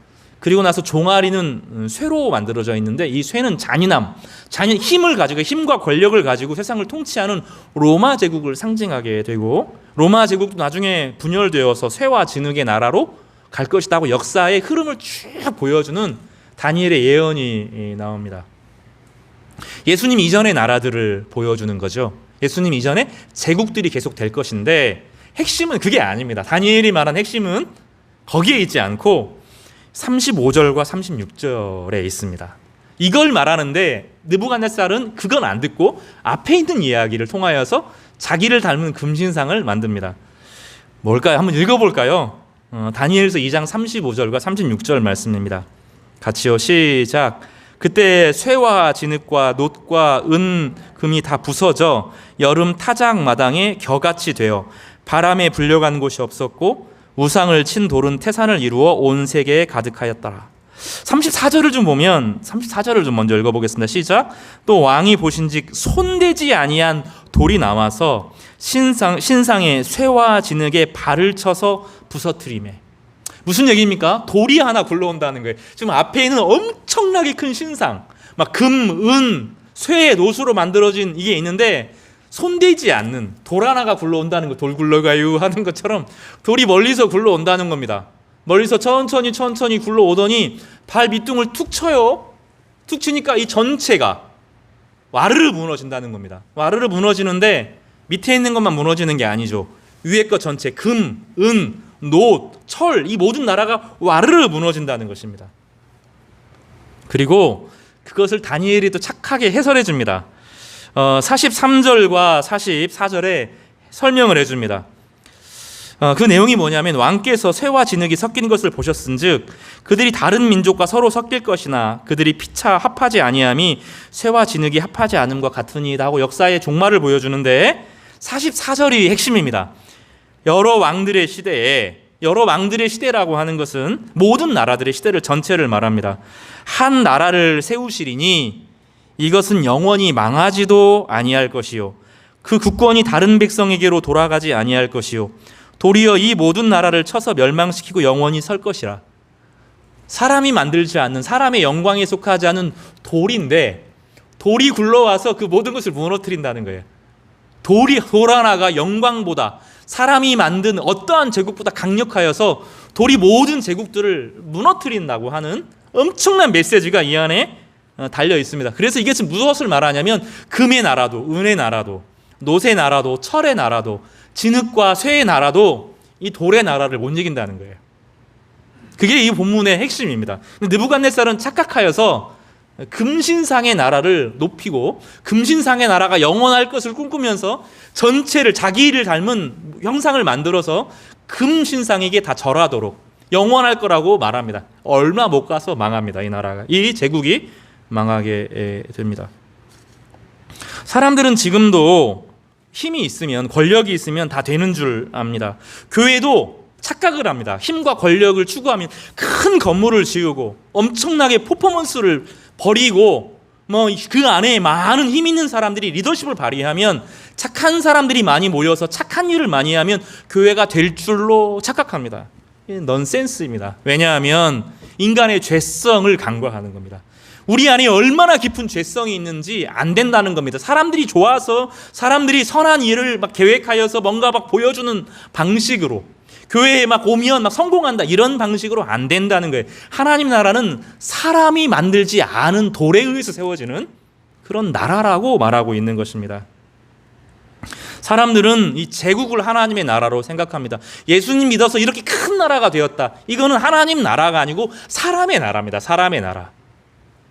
A: 그리고 나서 종아리는 쇠로 만들어져 있는데 이 쇠는 힘을 가지고, 힘과 권력을 가지고 세상을 통치하는 로마 제국을 상징하게 되고, 로마 제국도 나중에 분열되어서 쇠와 진흙의 나라로 갈 것이라고 역사의 흐름을 쭉 보여주는 다니엘의 예언이 나옵니다. 예수님 이전의 나라들을 보여주는 거죠. 예수님 이전에 제국들이 계속 될 것인데, 핵심은 그게 아닙니다. 다니엘이 말한 핵심은 거기에 있지 않고 35절과 36절에 있습니다. 이걸 말하는데 느부갓네살은 그건 안 듣고 앞에 있는 이야기를 통하여서 자기를 닮은 금신상을 만듭니다. 뭘까요? 한번 읽어볼까요? 다니엘서 2장 35절과 36절 말씀입니다. 같이요, 시작. 그때 쇠와 진흙과 놋과 은, 금이 다 부서져 여름 타작 마당에 겨같이 되어 바람에 불려간 곳이 없었고 우상을 친 돌은 태산을 이루어 온 세계에 가득하였더라. 34절을 좀 보면, 34절을 좀 먼저 읽어보겠습니다. 시작. 또 왕이 보신즉 손대지 아니한 돌이 나와서 신상의 쇠와 진흙에 발을 쳐서 부서뜨리매. 무슨 얘기입니까? 돌이 하나 굴러온다는 거예요. 지금 앞에 있는 엄청나게 큰 신상, 막 금, 은, 쇠의 노수로 만들어진 이게 있는데 손대지 않는 돌 하나가 굴러온다는 거, 돌 굴러가요 하는 것처럼 돌이 멀리서 굴러온다는 겁니다. 멀리서 천천히 굴러오더니 발 밑둥을 툭 쳐요. 툭 치니까 이 전체가 와르르 무너진다는 겁니다. 와르르 무너지는데 밑에 있는 것만 무너지는 게 아니죠. 위에 것 전체, 금, 은, 노, 철, 이 모든 나라가 와르르 무너진다는 것입니다. 그리고 그것을 다니엘이 또 착하게 해설해 줍니다. 43절과 44절에 설명을 해줍니다. 그 내용이 뭐냐면 왕께서 쇠와 진흙이 섞인 것을 보셨은즉 그들이 다른 민족과 서로 섞일 것이나 그들이 피차 합하지 아니함이 쇠와 진흙이 합하지 않음과 같으니이다 하고 역사의 종말을 보여주는데 44절이 핵심입니다. 여러 왕들의 시대라고 하는 것은 모든 나라들의 시대를 전체를 말합니다. 한 나라를 세우시리니 이것은 영원히 망하지도 아니할 것이요 그 국권이 다른 백성에게로 돌아가지 아니할 것이요 도리어 이 모든 나라를 쳐서 멸망시키고 영원히 설 것이라. 사람이 만들지 않는, 사람의 영광에 속하지 않은 돌인데 돌이 굴러와서 그 모든 것을 무너뜨린다는 거예요. 돌 하나가 영광보다, 사람이 만든 어떠한 제국보다 강력하여서 돌이 모든 제국들을 무너뜨린다고 하는 엄청난 메시지가 이 안에 달려 있습니다. 그래서 이게 지금 무엇을 말하냐면 금의 나라도, 은의 나라도, 노새 나라도, 철의 나라도, 진흙과 쇠의 나라도 이 돌의 나라를 못 이긴다는 거예요. 그게 이 본문의 핵심입니다. 느부갓네살은 착각하여서 금신상의 나라를 높이고 금신상의 나라가 영원할 것을 꿈꾸면서 전체를 자기를 닮은 형상을 만들어서 금신상에게 다 절하도록 영원할 거라고 말합니다. 얼마 못 가서 망합니다. 이 나라가, 이 제국이 망하게 됩니다. 사람들은 지금도 힘이 있으면, 권력이 있으면 다 되는 줄 압니다. 교회도 착각을 합니다. 힘과 권력을 추구하면 큰 건물을 지으고 엄청나게 퍼포먼스를 벌이고 그 안에 많은 힘 있는 사람들이 리더십을 발휘하면, 착한 사람들이 많이 모여서 착한 일을 많이 하면 교회가 될 줄로 착각합니다. 이게 넌센스입니다. 왜냐하면 인간의 죄성을 간과하는 겁니다. 우리 안에 얼마나 깊은 죄성이 있는지 안 된다는 겁니다. 사람들이 좋아서, 사람들이 선한 일을 막 계획하여서 뭔가 막 보여주는 방식으로, 교회에 막 오면 막 성공한다, 이런 방식으로 안 된다는 거예요. 하나님 나라는 사람이 만들지 않은 돌에 의해서 세워지는 그런 나라라고 말하고 있는 것입니다. 사람들은 이 제국을 하나님의 나라로 생각합니다. 예수님 믿어서 이렇게 큰 나라가 되었다. 이거는 하나님 나라가 아니고 사람의 나라입니다. 사람의 나라.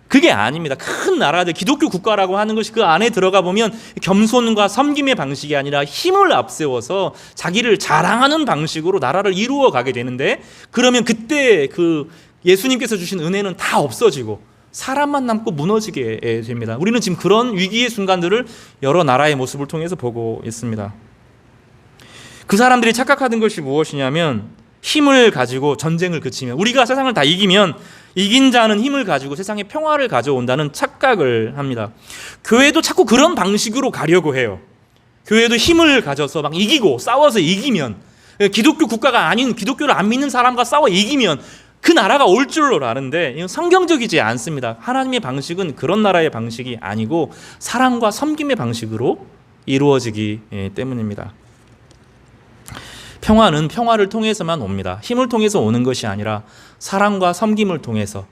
A: 그게 아닙니다. 큰 나라들, 기독교 국가라고 하는 것이 그 안에 들어가 보면 겸손과 섬김의 방식이 아니라 힘을 앞세워서 자기를 자랑하는 방식으로 나라를 이루어 가게 되는데, 그러면 그때 그 예수님께서 주신 은혜는 다 없어지고 사람만 남고 무너지게 됩니다. 우리는 지금 그런 위기의 순간들을 여러 나라의 모습을 통해서 보고 있습니다. 그 사람들이 착각하던 것이 무엇이냐면, 힘을 가지고 전쟁을 그치면, 우리가 세상을 다 이기면 이긴 자는 힘을 가지고 세상에 평화를 가져온다는 착각을 합니다. 교회도 자꾸 그런 방식으로 가려고 해요. 교회도 힘을 가져서 막 이기고 싸워서 이기면, 기독교 국가가 아닌 기독교를 안 믿는 사람과 싸워 이기면 그 나라가 올 줄로 아는데, 이건 성경적이지 않습니다. 하나님의 방식은 그런 나라의 방식이 아니고 사랑과 섬김의 방식으로 이루어지기 때문입니다. 평화는 평화를 통해서만 옵니다. 힘을 통해서 오는 것이 아니라 사랑과 섬김을 통해서,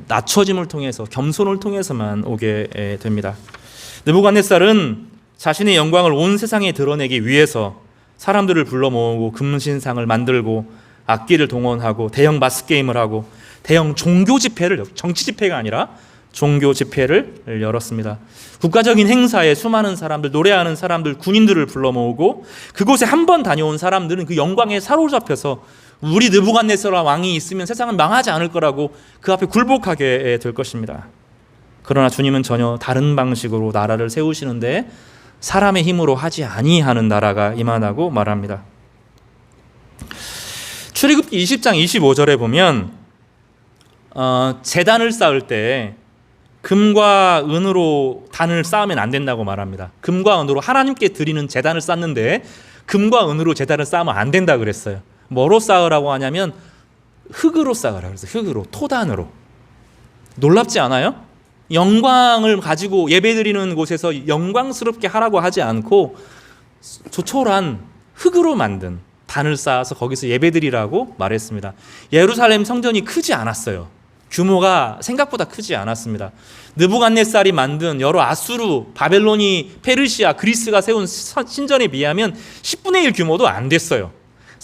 A: 낮춰짐을 통해서, 겸손을 통해서만 오게 됩니다. 느부갓네살은 자신의 영광을 온 세상에 드러내기 위해서 사람들을 불러 모으고 금신상을 만들고 악기를 동원하고 대형 마스게임을 하고 대형 종교 집회를, 정치 집회가 아니라 종교 집회를 열었습니다. 국가적인 행사에 수많은 사람들, 노래하는 사람들, 군인들을 불러 모으고 그곳에 한 번 다녀온 사람들은 그 영광에 사로잡혀서 우리 느부갓네살 왕이 있으면 세상은 망하지 않을 거라고 그 앞에 굴복하게 될 것입니다. 그러나 주님은 전혀 다른 방식으로 나라를 세우시는데 사람의 힘으로 하지 아니하는 나라가 임하다고 말합니다. 출애굽기 20장 25절에 보면 제단을 쌓을 때 금과 은으로 단을 쌓으면 안 된다고 말합니다. 금과 은으로 하나님께 드리는 제단을 쌓는데 금과 은으로 제단을 쌓으면 안 된다 그랬어요. 뭐로 쌓으라고 하냐면 흙으로 쌓으라고 그랬어요. 흙으로, 토단으로. 놀랍지 않아요? 영광을 가지고 예배드리는 곳에서 영광스럽게 하라고 하지 않고 조촐한 흙으로 만든 단을 쌓아서 거기서 예배드리라고 말했습니다. 예루살렘 성전이 크지 않았어요. 규모가 생각보다 크지 않았습니다. 느부갓네살이 만든 여러 아수르, 바벨론이, 페르시아, 그리스가 세운 신전에 비하면 10분의 1 규모도 안 됐어요.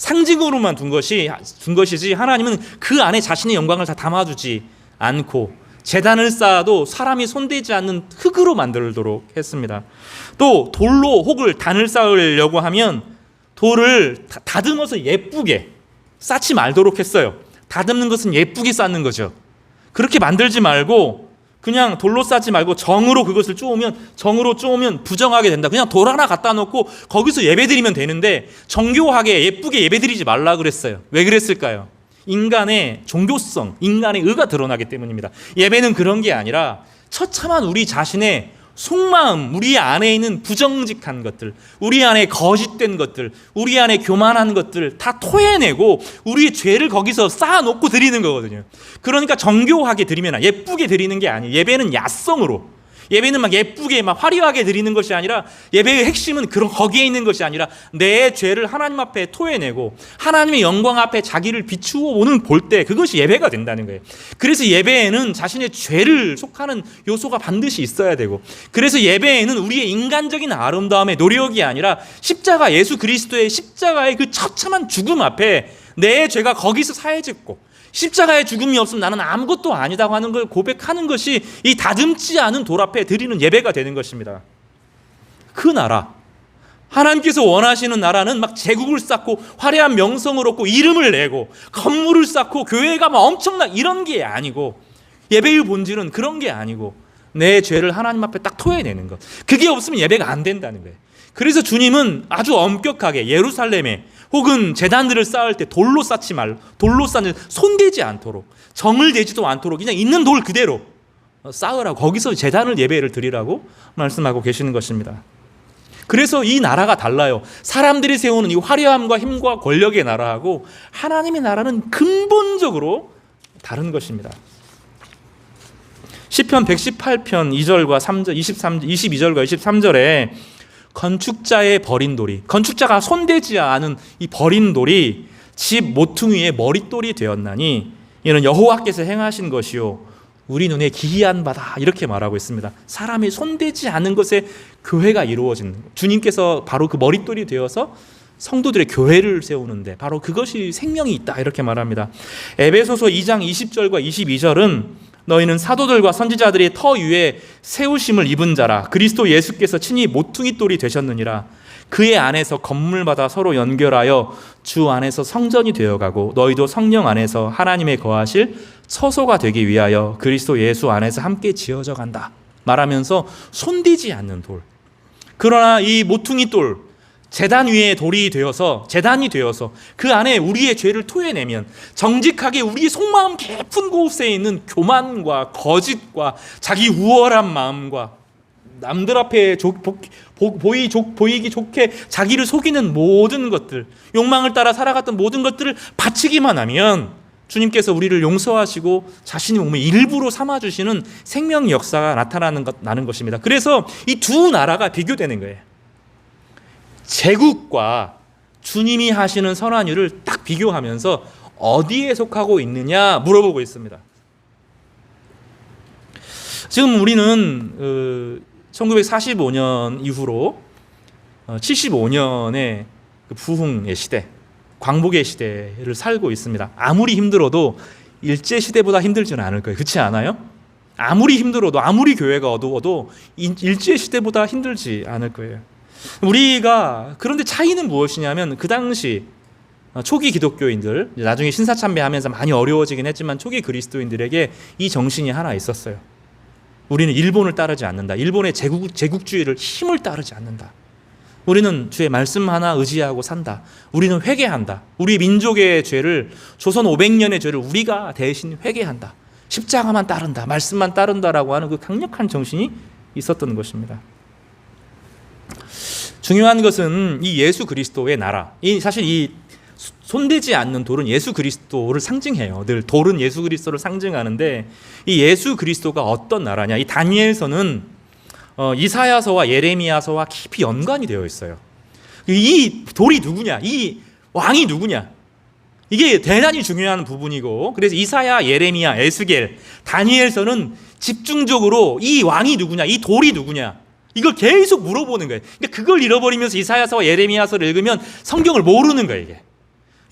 A: 상징으로만 둔 것이지 하나님은 그 안에 자신의 영광을 다 담아주지 않고 제단을 쌓아도 사람이 손대지 않는 흙으로 만들도록 했습니다. 또 돌로 혹을 단을 쌓으려고 하면 돌을 다듬어서 예쁘게 쌓지 말도록 했어요. 다듬는 것은 예쁘게 쌓는 거죠. 그렇게 만들지 말고 그냥 돌로 쌓지 말고 정으로 그것을 정으로 쪼으면 부정하게 된다. 그냥 돌 하나 갖다 놓고 거기서 예배드리면 되는데 정교하게 예쁘게 예배드리지 말라 그랬어요. 왜 그랬을까요? 인간의 종교성, 인간의 의가 드러나기 때문입니다. 예배는 그런 게 아니라 처참한 우리 자신의 속마음, 우리 안에 있는 부정직한 것들, 우리 안에 거짓된 것들, 우리 안에 교만한 것들 다 토해내고 우리의 죄를 거기서 쌓아놓고 드리는 거거든요. 그러니까 정교하게 드리면 예쁘게 드리는 게 아니에요. 예배는 야성으로, 예배는 막 예쁘게 막 화려하게 드리는 것이 아니라, 예배의 핵심은 거기에 있는 것이 아니라 내 죄를 하나님 앞에 토해내고 하나님의 영광 앞에 자기를 비추어 오는 볼 때 그것이 예배가 된다는 거예요. 그래서 예배에는 자신의 죄를 속하는 요소가 반드시 있어야 되고, 그래서 예배에는 우리의 인간적인 아름다움의 노력이 아니라 십자가, 예수 그리스도의 십자가의 그 처참한 죽음 앞에 내 죄가 거기서 사해졌고 십자가의 죽음이 없으면 나는 아무것도 아니다고 하는 걸 고백하는 것이 이 다듬지 않은 돌 앞에 드리는 예배가 되는 것입니다. 그 나라, 하나님께서 원하시는 나라는 막 제국을 쌓고 화려한 명성을 얻고 이름을 내고 건물을 쌓고 교회가 막 엄청난 이런 게 아니고, 예배의 본질은 그런 게 아니고 내 죄를 하나님 앞에 딱 토해내는 것, 그게 없으면 예배가 안 된다는 거예요. 그래서 주님은 아주 엄격하게 예루살렘에 혹은 제단들을 쌓을 때 돌로 쌓는, 손대지 않도록, 정을 대지도 않도록 그냥 있는 돌 그대로 쌓으라고, 거기서 제단을 예배를 드리라고 말씀하고 계시는 것입니다. 그래서 이 나라가 달라요. 사람들이 세우는 이 화려함과 힘과 권력의 나라하고 하나님의 나라는 근본적으로 다른 것입니다. 시편 118편 2절과 3절, 22절과 23절에 건축자의 버린 돌이, 건축자가 손대지 않은 이 버린 돌이 집 모퉁이의 머릿돌이 되었나니 이는 여호와께서 행하신 것이요 우리 눈에 기이한 바다, 이렇게 말하고 있습니다. 사람이 손대지 않은 것에 교회가 이루어지는, 주님께서 바로 그 머릿돌이 되어서 성도들의 교회를 세우는데 바로 그것이 생명이 있다, 이렇게 말합니다. 에베소서 2장 20절과 22절은 너희는 사도들과 선지자들의 터 위에 세우심을 입은 자라, 그리스도 예수께서 친히 모퉁이 돌이 되셨느니라. 그의 안에서 건물마다 서로 연결하여 주 안에서 성전이 되어가고 너희도 성령 안에서 하나님의 거하실 처소가 되기 위하여 그리스도 예수 안에서 함께 지어져 간다 말하면서 손대지 않는 돌. 그러나 이 모퉁이 돌, 제단 위에 돌이 되어서, 제단이 되어서 그 안에 우리의 죄를 토해내면 정직하게 우리의 속마음 깊은 곳에 있는 교만과 거짓과 자기 우월한 마음과 남들 앞에 보이기 좋게 자기를 속이는 모든 것들, 욕망을 따라 살아갔던 모든 것들을 바치기만 하면 주님께서 우리를 용서하시고 자신의 몸의 일부로 삼아주시는 생명 역사가 나타나는 것입니다. 그래서 이 두 나라가 비교되는 거예요. 제국과 주님이 하시는 선한 일을 딱 비교하면서 어디에 속하고 있느냐 물어보고 있습니다. 지금 우리는 1945년 이후로 75년의 부흥의 시대, 광복의 시대를 살고 있습니다. 아무리 힘들어도 일제시대보다 힘들지는 않을 거예요. 그렇지 않아요? 아무리 힘들어도, 아무리 교회가 어두워도 일제시대보다 힘들지 않을 거예요. 그런데 차이는 무엇이냐면, 그 당시 초기 기독교인들, 나중에 신사참배하면서 많이 어려워지긴 했지만 초기 그리스도인들에게 이 정신이 하나 있었어요. 우리는 일본을 따르지 않는다. 일본의 제국주의를, 힘을 따르지 않는다. 우리는 주의 말씀 하나 의지하고 산다. 우리는 회개한다. 우리 민족의 죄를, 조선 500년의 죄를 우리가 대신 회개한다. 십자가만 따른다. 말씀만 따른다라고 하는 그 강력한 정신이 있었던 것입니다. 중요한 것은 이 예수 그리스도의 나라, 사실 이 손대지 않는 돌은 예수 그리스도를 상징해요. 늘 돌은 예수 그리스도를 상징하는데, 이 예수 그리스도가 어떤 나라냐, 이 다니엘서는 이사야서와 예레미야서와 깊이 연관이 되어 있어요. 이 돌이 누구냐, 이 왕이 누구냐, 이게 대단히 중요한 부분이고, 그래서 이사야, 예레미야, 에스겔, 다니엘서는 집중적으로 이 왕이 누구냐, 이 돌이 누구냐, 이걸 계속 물어보는 거예요. 그러니까 그걸 잃어버리면서 이사야서와 예레미야서를 읽으면 성경을 모르는 거예요. 이게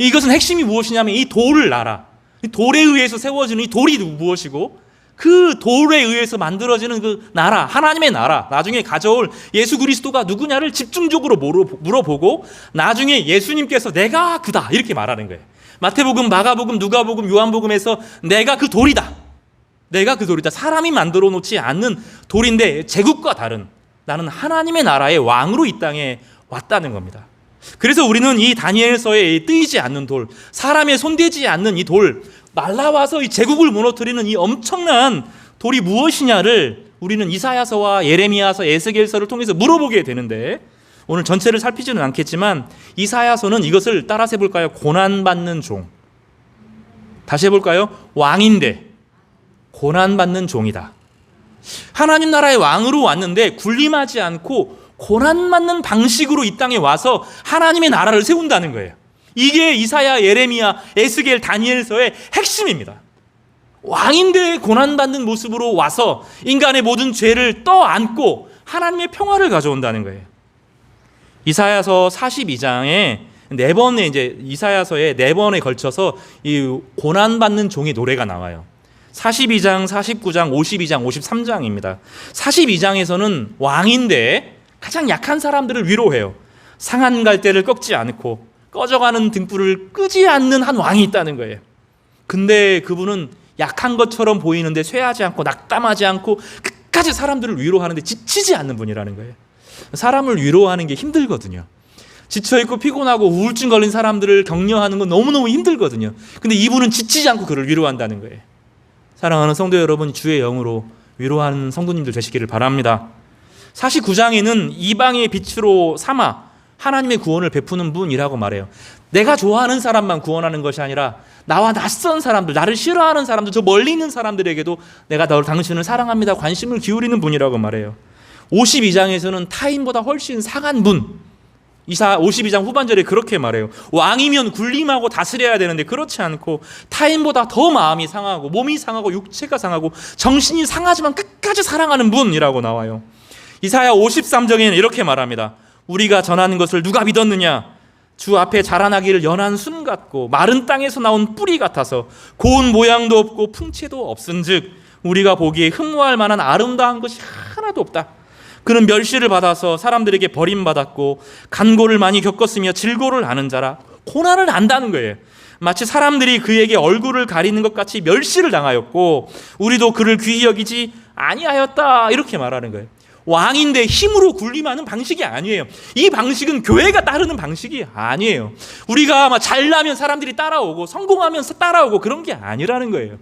A: 이것은 핵심이 무엇이냐면 이 돌을 나라, 이 돌에 의해서 세워지는 이 돌이 무엇이고 그 돌에 의해서 만들어지는 그 나라, 하나님의 나라, 나중에 가져올 예수 그리스도가 누구냐를 집중적으로 물어보고 나중에 예수님께서 내가 그다 이렇게 말하는 거예요. 마태복음, 마가복음, 누가복음, 요한복음에서 내가 그 돌이다. 내가 그 돌이다. 사람이 만들어 놓지 않는 돌인데 제국과 다른 나는 하나님의 나라의 왕으로 이 땅에 왔다는 겁니다. 그래서 우리는 이 다니엘서에 뜨이지 않는 돌, 사람의 손대지 않는 이 돌, 날라와서 이 제국을 무너뜨리는 이 엄청난 돌이 무엇이냐를 우리는 이사야서와 예레미야서, 에스겔서를 통해서 물어보게 되는데 오늘 전체를 살피지는 않겠지만 이사야서는 이것을 따라서 해볼까요? 고난받는 종. 다시 해볼까요? 왕인데 고난받는 종이다. 하나님 나라의 왕으로 왔는데 군림하지 않고 고난받는 방식으로 이 땅에 와서 하나님의 나라를 세운다는 거예요. 이게 이사야, 예레미야, 에스겔, 다니엘서의 핵심입니다. 왕인데 고난받는 모습으로 와서 인간의 모든 죄를 떠안고 하나님의 평화를 가져온다는 거예요. 이사야서 42장에 네 번에 이제 이사야서에 네 번에 걸쳐서 이 고난받는 종의 노래가 나와요. 42장, 49장, 52장, 53장입니다. 42장에서는 왕인데 가장 약한 사람들을 위로해요. 상한 갈대를 꺾지 않고 꺼져가는 등불을 끄지 않는 한 왕이 있다는 거예요. 근데 그분은 약한 것처럼 보이는데 쇠하지 않고 낙담하지 않고 끝까지 사람들을 위로하는데 지치지 않는 분이라는 거예요. 사람을 위로하는 게 힘들거든요. 지쳐있고 피곤하고 우울증 걸린 사람들을 격려하는 건 너무너무 힘들거든요. 근데 이분은 지치지 않고 그를 위로한다는 거예요. 사랑하는 성도 여러분, 주의 영으로 위로하는 성도님들 되시기를 바랍니다. 49장에는 이방의 빛으로 삼아 하나님의 구원을 베푸는 분이라고 말해요. 내가 좋아하는 사람만 구원하는 것이 아니라 나와 낯선 사람들, 나를 싫어하는 사람들, 저 멀리 있는 사람들에게도 내가 당신을 사랑합니다, 관심을 기울이는 분이라고 말해요. 52장에서는 타인보다 훨씬 상한 분, 52장 후반절에 그렇게 말해요. 왕이면 군림하고 다스려야 되는데 그렇지 않고 타인보다 더 마음이 상하고 몸이 상하고 육체가 상하고 정신이 상하지만 끝까지 사랑하는 분이라고 나와요. 이사야 53장에는 이렇게 말합니다. 우리가 전하는 것을 누가 믿었느냐? 주 앞에 자라나기를 연한 순 같고 마른 땅에서 나온 뿌리 같아서 고운 모양도 없고 풍채도 없은즉 우리가 보기에 흠모할 만한 아름다운 것이 하나도 없다. 그는 멸시를 받아서 사람들에게 버림받았고 간고를 많이 겪었으며 질고를 아는 자라. 고난을 안다는 거예요. 마치 사람들이 그에게 얼굴을 가리는 것 같이 멸시를 당하였고 우리도 그를 귀히 여기지 아니하였다, 이렇게 말하는 거예요. 왕인데 힘으로 군림하는 방식이 아니에요. 이 방식은 교회가 따르는 방식이 아니에요. 우리가 막 잘나면 사람들이 따라오고 성공하면 따라오고 그런 게 아니라는 거예요.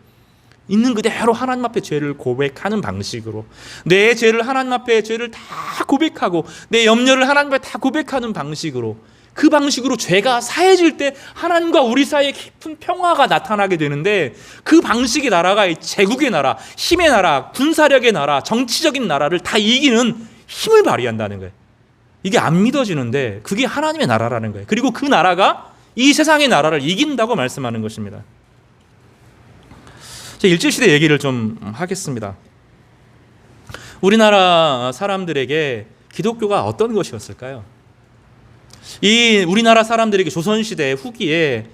A: 있는 그대로 하나님 앞에 죄를 고백하는 방식으로, 내 죄를 하나님 앞에 죄를 다 고백하고 내 염려를 하나님 앞에 다 고백하는 방식으로, 그 방식으로 죄가 사해질 때 하나님과 우리 사이에 깊은 평화가 나타나게 되는데 그 방식의 나라가 제국의 나라, 힘의 나라, 군사력의 나라, 정치적인 나라를 다 이기는 힘을 발휘한다는 거예요. 이게 안 믿어지는데 그게 하나님의 나라라는 거예요. 그리고 그 나라가 이 세상의 나라를 이긴다고 말씀하는 것입니다. 일제시대 얘기를 좀 하겠습니다. 우리나라 사람들에게 기독교가 어떤 것이었을까요? 이 우리나라 사람들에게 조선시대 후기에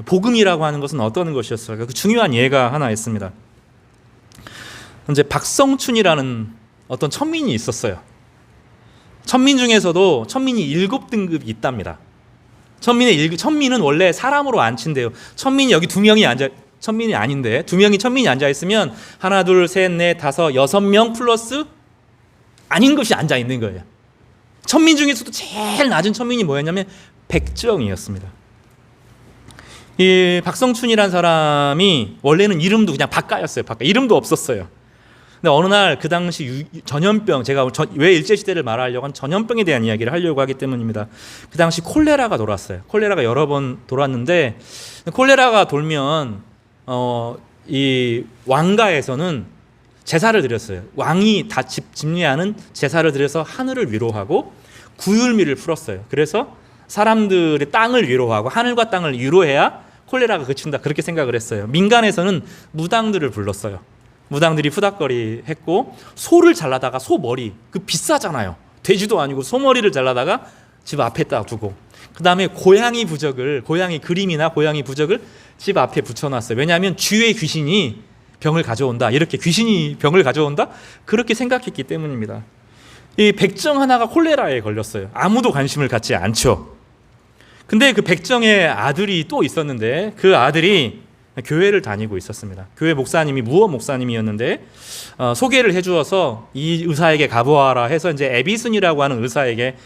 A: 복음이라고 하는 것은 어떤 것이었을까요? 그 중요한 예가 하나 있습니다. 이제 박성춘이라는 어떤 천민이 있었어요. 천민 중에서도 천민이 7등급이 있답니다. 천민은 원래 사람으로 안 친대요. 천민이 여기 2명이 천민이 아닌데 2명이 천민이 앉아 있으면 하나, 둘, 셋, 넷, 다섯, 6명 플러스 아닌 것이 앉아 있는 거예요. 천민 중에서도 제일 낮은 천민이 뭐였냐면 백정이었습니다. 이 박성춘이라는 사람이 원래는 이름도 그냥 박가였어요. 박가. 이름도 없었어요. 근데 어느 날 그 당시 전염병, 제가 왜 일제시대를 말하려고 한 전염병에 대한 이야기를 하려고 하기 때문입니다. 그 당시 콜레라가 돌았어요. 콜레라가 여러 번 돌았는데 콜레라가 돌면 이 왕가에서는 제사를 드렸어요. 왕이 다 집례하는 제사를 드려서 하늘을 위로하고 구휼미를 풀었어요. 그래서 사람들의 땅을 위로하고 하늘과 땅을 위로해야 콜레라가 그친다, 그렇게 생각을 했어요. 민간에서는 무당들을 불렀어요. 무당들이 푸닥거리 했고 소를 잘라다가 소 머리, 그 비싸잖아요. 돼지도 아니고 소 머리를 잘라다가 집 앞에다 두고 그 다음에 고양이 그림이나 고양이 부적을 집 앞에 붙여놨어요. 왜냐하면 주의 귀신이 병을 가져온다. 이렇게 귀신이 병을 가져온다? 그렇게 생각했기 때문입니다. 이 백정 하나가 콜레라에 걸렸어요. 아무도 관심을 갖지 않죠. 근데 그 백정의 아들이 또 있었는데 그 아들이 교회를 다니고 있었습니다. 교회 목사님이 무어 목사님이었는데 소개를 해주어서 이 의사에게 가보아라 해서 이제 에비슨이라고 하는 의사에게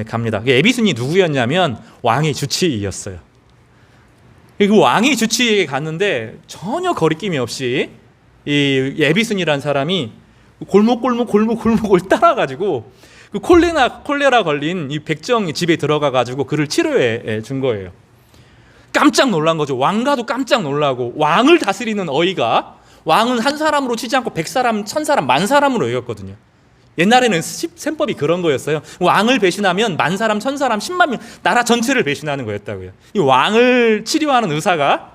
A: 갑니다. 에비슨이 누구였냐면 왕의 주치의였어요. 그 왕의 주치의에게 갔는데 전혀 거리낌이 없이 이 에비슨이라는 사람이 골목을 따라가지고 그 콜레라 걸린 이 백정 집에 들어가가지고 그를 치료해 준 거예요. 깜짝 놀란 거죠. 왕가도 깜짝 놀라고, 왕을 다스리는 어이가 왕은 한 사람으로 치지 않고 100사람, 1000사람, 10,000사람으로 여겼거든요. 옛날에는 셈법이 그런 거였어요. 왕을 배신하면 10,000사람, 10,000사람, 100,000명, 나라 전체를 배신하는 거였다고요. 이 왕을 치료하는 의사가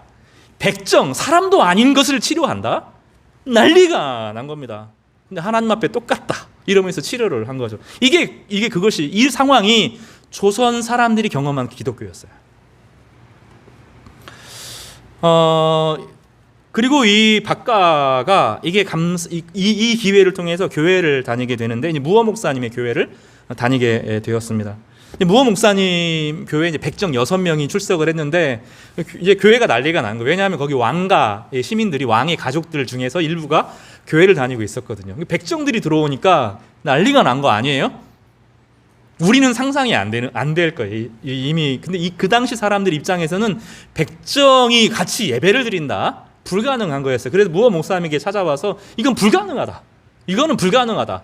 A: 백정, 사람도 아닌 것을 치료한다? 난리가 난 겁니다. 근데 하나님 앞에 똑같다 이러면서 치료를 한 거죠. 이게 그것이, 이 상황이 조선 사람들이 경험한 기독교였어요. 그리고 이 박가가 이 기회를 통해서 교회를 다니게 되는데, 이제 무어 목사님의 교회를 다니게 되었습니다. 무어 목사님 교회에 이제 백정 6명이 출석을 했는데, 이제 교회가 난리가 난 거예요. 왜냐하면 거기 왕가 시민들이, 왕의 가족들 중에서 일부가 교회를 다니고 있었거든요. 백정들이 들어오니까 난리가 난 거 아니에요? 우리는 상상이 안 될 거예요. 이미. 근데 그 당시 사람들 입장에서는 백정이 같이 예배를 드린다? 불가능한 거였어요. 그래서 무어 목사님에게 찾아와서 이건 불가능하다. 이거는 불가능하다.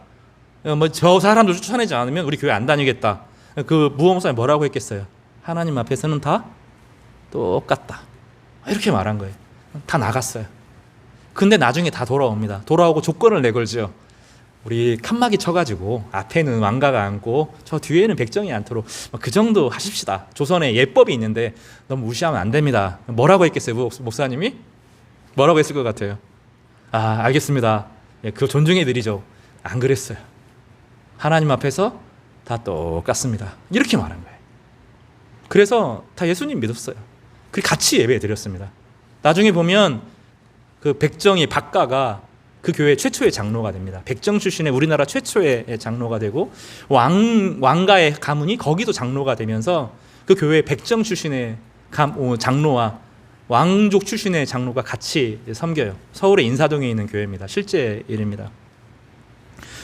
A: 저 사람들 쫓아내지 않으면 우리 교회 안 다니겠다. 그 무어 목사님 뭐라고 했겠어요? 하나님 앞에서는 다 똑같다. 이렇게 말한 거예요. 다 나갔어요. 근데 나중에 다 돌아옵니다. 돌아오고 조건을 내걸죠. 우리 칸막이 쳐가지고 앞에는 왕가가 앉고 저 뒤에는 백정이 앉도록 그 정도 하십시다. 조선에 예법이 있는데 너무 무시하면 안 됩니다. 뭐라고 했겠어요? 목사님이? 뭐라고 했을 것 같아요? 알겠습니다. 그거 존중해드리죠. 안 그랬어요. 하나님 앞에서 다 똑같습니다. 이렇게 말한 거예요. 그래서 다 예수님 믿었어요. 그리고 같이 예배 드렸습니다. 나중에 보면 그 백정이 박가가 그 교회 최초의 장로가 됩니다. 백정 출신의 우리나라 최초의 장로가 되고, 왕가의 가문이 거기도 장로가 되면서 그 교회 백정 출신의 장로와 왕족 출신의 장로가 같이 섬겨요. 서울의 인사동에 있는 교회입니다. 실제 일입니다.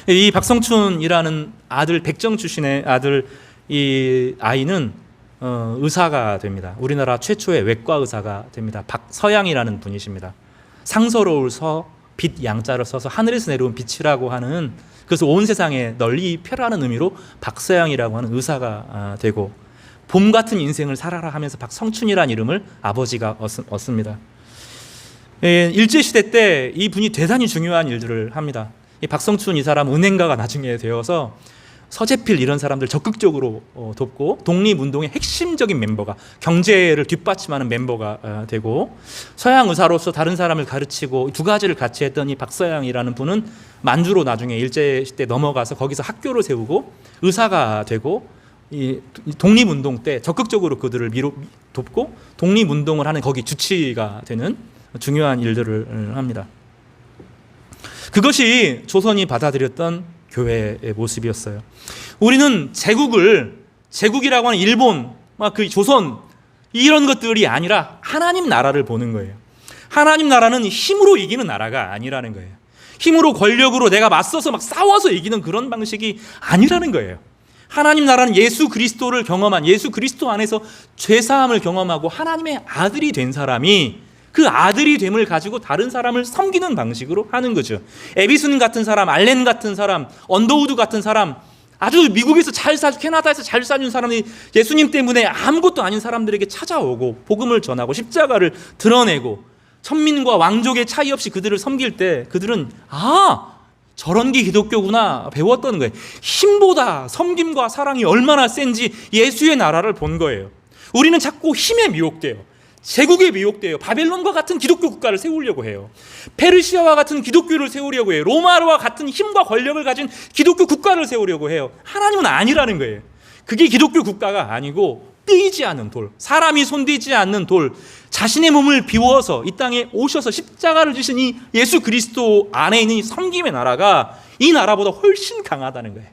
A: 이 박성춘이라는 아들, 백정 출신의 아들, 이 아이는 의사가 됩니다. 우리나라 최초의 외과 의사가 됩니다. 박서양이라는 분이십니다. 상서로울 서, 빛 양자를 써서 하늘에서 내려온 빛이라고 하는, 그래서 온 세상에 널리 펴라는 의미로 박서양이라고 하는 의사가 되고, 봄 같은 인생을 살아라 하면서 박성춘이라는 이름을 아버지가 얻습니다. 일제시대 때 이 분이 대단히 중요한 일들을 합니다. 이 박성춘, 이 사람 은행가가 나중에 되어서 서재필 이런 사람들 적극적으로 돕고, 독립운동의 핵심적인 멤버가, 경제를 뒷받침하는 멤버가 되고, 서양 의사로서 다른 사람을 가르치고, 두 가지를 같이 했던 이 박서양이라는 분은 만주로 나중에 일제시대 넘어가서 거기서 학교를 세우고 의사가 되고, 이 독립운동 때 적극적으로 그들을 돕고 독립운동을 하는 거기 주치가 되는 중요한 일들을 합니다. 그것이 조선이 받아들였던 교회의 모습이었어요. 우리는 제국이라고 하는 일본, 그 조선, 이런 것들이 아니라 하나님 나라를 보는 거예요. 하나님 나라는 힘으로 이기는 나라가 아니라는 거예요. 힘으로, 권력으로 내가 맞서서 막 싸워서 이기는 그런 방식이 아니라는 거예요. 하나님 나라는 예수 그리스도를 경험한, 예수 그리스도 안에서 죄사함을 경험하고 하나님의 아들이 된 사람이 그 아들이 됨을 가지고 다른 사람을 섬기는 방식으로 하는 거죠. 에비슨 같은 사람, 알렌 같은 사람, 언더우드 같은 사람, 아주 미국에서 잘 살고 캐나다에서 잘 사는 사람이 예수님 때문에 아무것도 아닌 사람들에게 찾아오고 복음을 전하고 십자가를 드러내고 천민과 왕족의 차이 없이 그들을 섬길 때 그들은 저런 게 기독교구나 배웠던 거예요. 힘보다 섬김과 사랑이 얼마나 센지 예수의 나라를 본 거예요. 우리는 자꾸 힘에 미혹돼요. 제국에 미혹돼요. 바벨론과 같은 기독교 국가를 세우려고 해요. 페르시아와 같은 기독교를 세우려고 해요. 로마와 같은 힘과 권력을 가진 기독교 국가를 세우려고 해요. 하나님은 아니라는 거예요. 그게 기독교 국가가 아니고 떼이지 않는 돌, 사람이 손대지 않는 돌, 자신의 몸을 비워서 이 땅에 오셔서 십자가를 지신 이 예수 그리스도 안에 있는 이 섬김의 나라가 이 나라보다 훨씬 강하다는 거예요.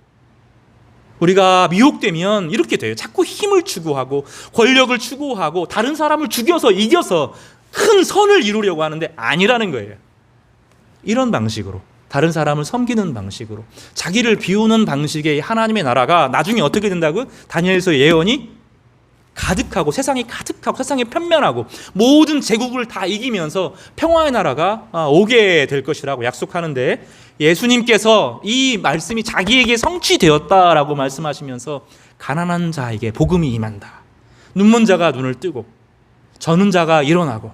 A: 우리가 미혹되면 이렇게 돼요. 자꾸 힘을 추구하고 권력을 추구하고 다른 사람을 죽여서 이겨서 큰 선을 이루려고 하는데 아니라는 거예요. 이런 방식으로, 다른 사람을 섬기는 방식으로, 자기를 비우는 방식의 하나님의 나라가 나중에 어떻게 된다고? 다니엘서 예언이 가득하고 세상이 가득하고 세상이 편면하고 모든 제국을 다 이기면서 평화의 나라가 오게 될 것이라고 약속하는데, 예수님께서 이 말씀이 자기에게 성취되었다라고 말씀하시면서 가난한 자에게 복음이 임한다. 눈먼 자가 눈을 뜨고 저는 자가 일어나고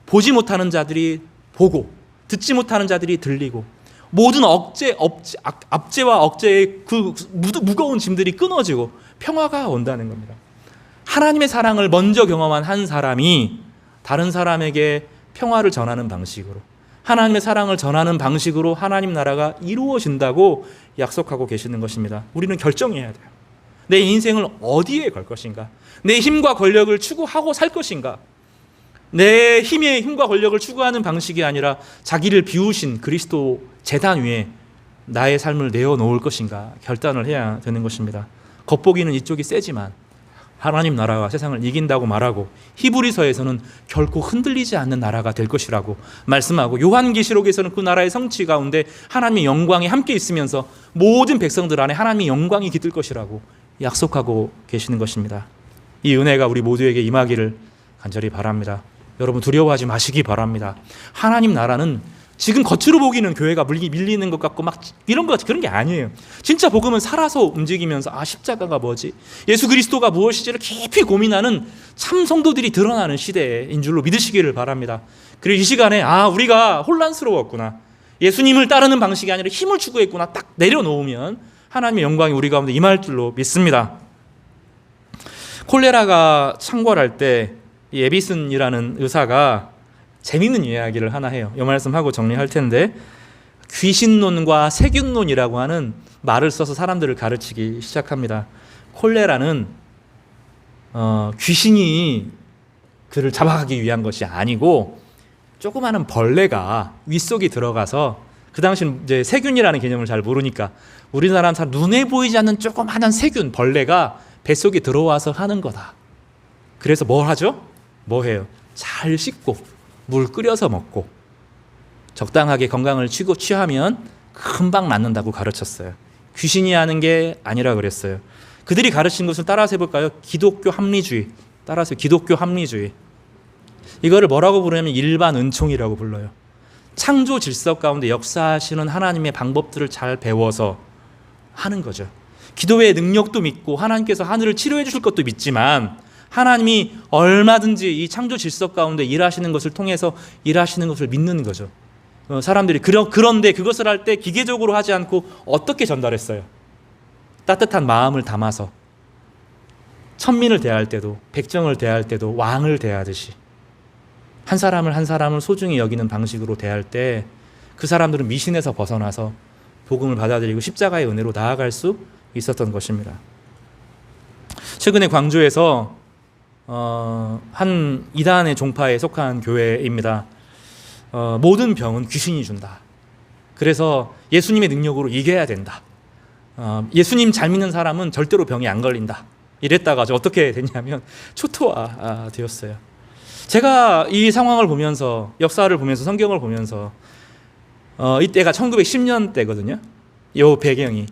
A: 보지 못하는 자들이 보고 듣지 못하는 자들이 들리고 모든 압제와 억제의 그 무거운 짐들이 끊어지고 평화가 온다는 겁니다. 하나님의 사랑을 먼저 경험한 한 사람이 다른 사람에게 평화를 전하는 방식으로, 하나님의 사랑을 전하는 방식으로 하나님 나라가 이루어진다고 약속하고 계시는 것입니다. 우리는 결정해야 돼요. 내 인생을 어디에 걸 것인가? 내 힘과 권력을 추구하고 살 것인가? 내 힘과 권력을 추구하는 방식이 아니라 자기를 비우신 그리스도 제단 위에 나의 삶을 내어놓을 것인가 결단을 해야 되는 것입니다. 겉보기는 이쪽이 세지만 하나님 나라가 세상을 이긴다고 말하고, 히브리서에서는 결코 흔들리지 않는 나라가 될 것이라고 말씀하고, 요한계시록에서는 그 나라의 성취 가운데 하나님의 영광이 함께 있으면서 모든 백성들 안에 하나님의 영광이 깃들 것이라고 약속하고 계시는 것입니다. 이 은혜가 우리 모두에게 임하기를 간절히 바랍니다. 여러분, 두려워하지 마시기 바랍니다. 하나님 나라는 지금 겉으로 보기는 교회가 밀리는 것 같고 막 이런 것, 그런 게 아니에요. 진짜 복음은 살아서 움직이면서 십자가가 뭐지? 예수 그리스도가 무엇이지를 깊이 고민하는 참 성도들이 드러나는 시대인 줄로 믿으시기를 바랍니다. 그리고 이 시간에 우리가 혼란스러웠구나, 예수님을 따르는 방식이 아니라 힘을 추구했구나, 딱 내려놓으면 하나님의 영광이 우리 가운데 임할 줄로 믿습니다. 콜레라가 창궐할 때 이 에비슨이라는 의사가 재미있는 이야기를 하나 해요. 이 말씀하고 정리할 텐데, 귀신론과 세균론이라고 하는 말을 써서 사람들을 가르치기 시작합니다. 콜레라는 귀신이 그를 잡아가기 위한 것이 아니고 조그마한 벌레가 윗속에 들어가서, 그 당시는 이제 세균이라는 개념을 잘 모르니까 우리나라는 잘 눈에 보이지 않는 조그마한 세균, 벌레가 뱃속에 들어와서 하는 거다. 그래서 뭘 하죠? 뭐 해요? 잘 씻고 물 끓여서 먹고 적당하게 건강을 취하면 금방 낫는다고 가르쳤어요. 귀신이 하는 게 아니라 그랬어요. 그들이 가르친 것을 따라서 해볼까요? 기독교 합리주의. 따라서 기독교 합리주의. 이거를 뭐라고 부르냐면 일반 은총이라고 불러요. 창조 질서 가운데 역사하시는 하나님의 방법들을 잘 배워서 하는 거죠. 기도의 능력도 믿고 하나님께서 하늘을 치료해 주실 것도 믿지만, 하나님이 얼마든지 이 창조 질서 가운데 일하시는 것을 통해서 일하시는 것을 믿는 거죠. 사람들이 그런데 그것을 할 때 기계적으로 하지 않고 어떻게 전달했어요? 따뜻한 마음을 담아서 천민을 대할 때도, 백정을 대할 때도 왕을 대하듯이 한 사람을 소중히 여기는 방식으로 대할 때 그 사람들은 미신에서 벗어나서 복음을 받아들이고 십자가의 은혜로 나아갈 수 있었던 것입니다. 최근에 광주에서 한 이단의 종파에 속한 교회입니다. 모든 병은 귀신이 준다. 그래서 예수님의 능력으로 이겨야 된다. 예수님 잘 믿는 사람은 절대로 병이 안 걸린다. 이랬다가 어떻게 됐냐면 초토화 되었어요. 제가 이 상황을 보면서, 역사를 보면서, 성경을 보면서, 이때가 1910년대거든요. 이 배경이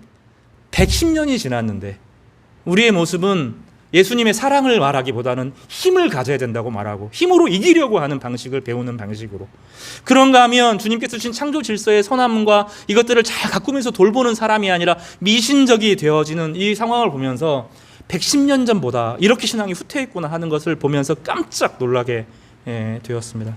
A: 110년이 지났는데 우리의 모습은 예수님의 사랑을 말하기보다는 힘을 가져야 된다고 말하고 힘으로 이기려고 하는 방식을 배우는 방식으로, 그런가 하면 주님께서 주신 창조 질서의 선함과 이것들을 잘 가꾸면서 돌보는 사람이 아니라 미신적이 되어지는 이 상황을 보면서 110년 전보다 이렇게 신앙이 후퇴했구나 하는 것을 보면서 깜짝 놀라게 되었습니다.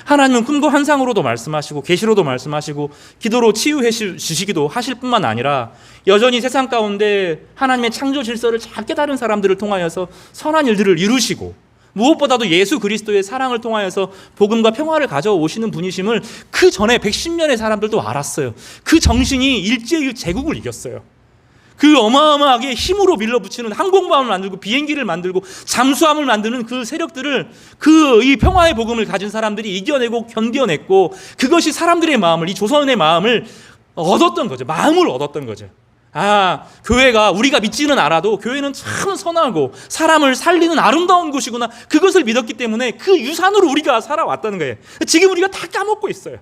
A: 하나님은 꿈과 환상으로도 말씀하시고 계시로도 말씀하시고 기도로 치유해 주시기도 하실 뿐만 아니라 여전히 세상 가운데 하나님의 창조 질서를 잘 깨달은 사람들을 통하여서 선한 일들을 이루시고, 무엇보다도 예수 그리스도의 사랑을 통하여서 복음과 평화를 가져오시는 분이심을 그 전에 110년의 사람들도 알았어요. 그 정신이 일제히 제국을 이겼어요. 그 어마어마하게 힘으로 밀어붙이는 항공모함을 만들고 비행기를 만들고 잠수함을 만드는 그 세력들을 이 평화의 복음을 가진 사람들이 이겨내고 견뎌냈고, 그것이 사람들의 마음을, 이 조선의 마음을 얻었던 거죠. 마음을 얻었던 거죠. 교회가, 우리가 믿지는 않아도 교회는 참 선하고 사람을 살리는 아름다운 곳이구나, 그것을 믿었기 때문에 그 유산으로 우리가 살아왔다는 거예요. 지금 우리가 다 까먹고 있어요.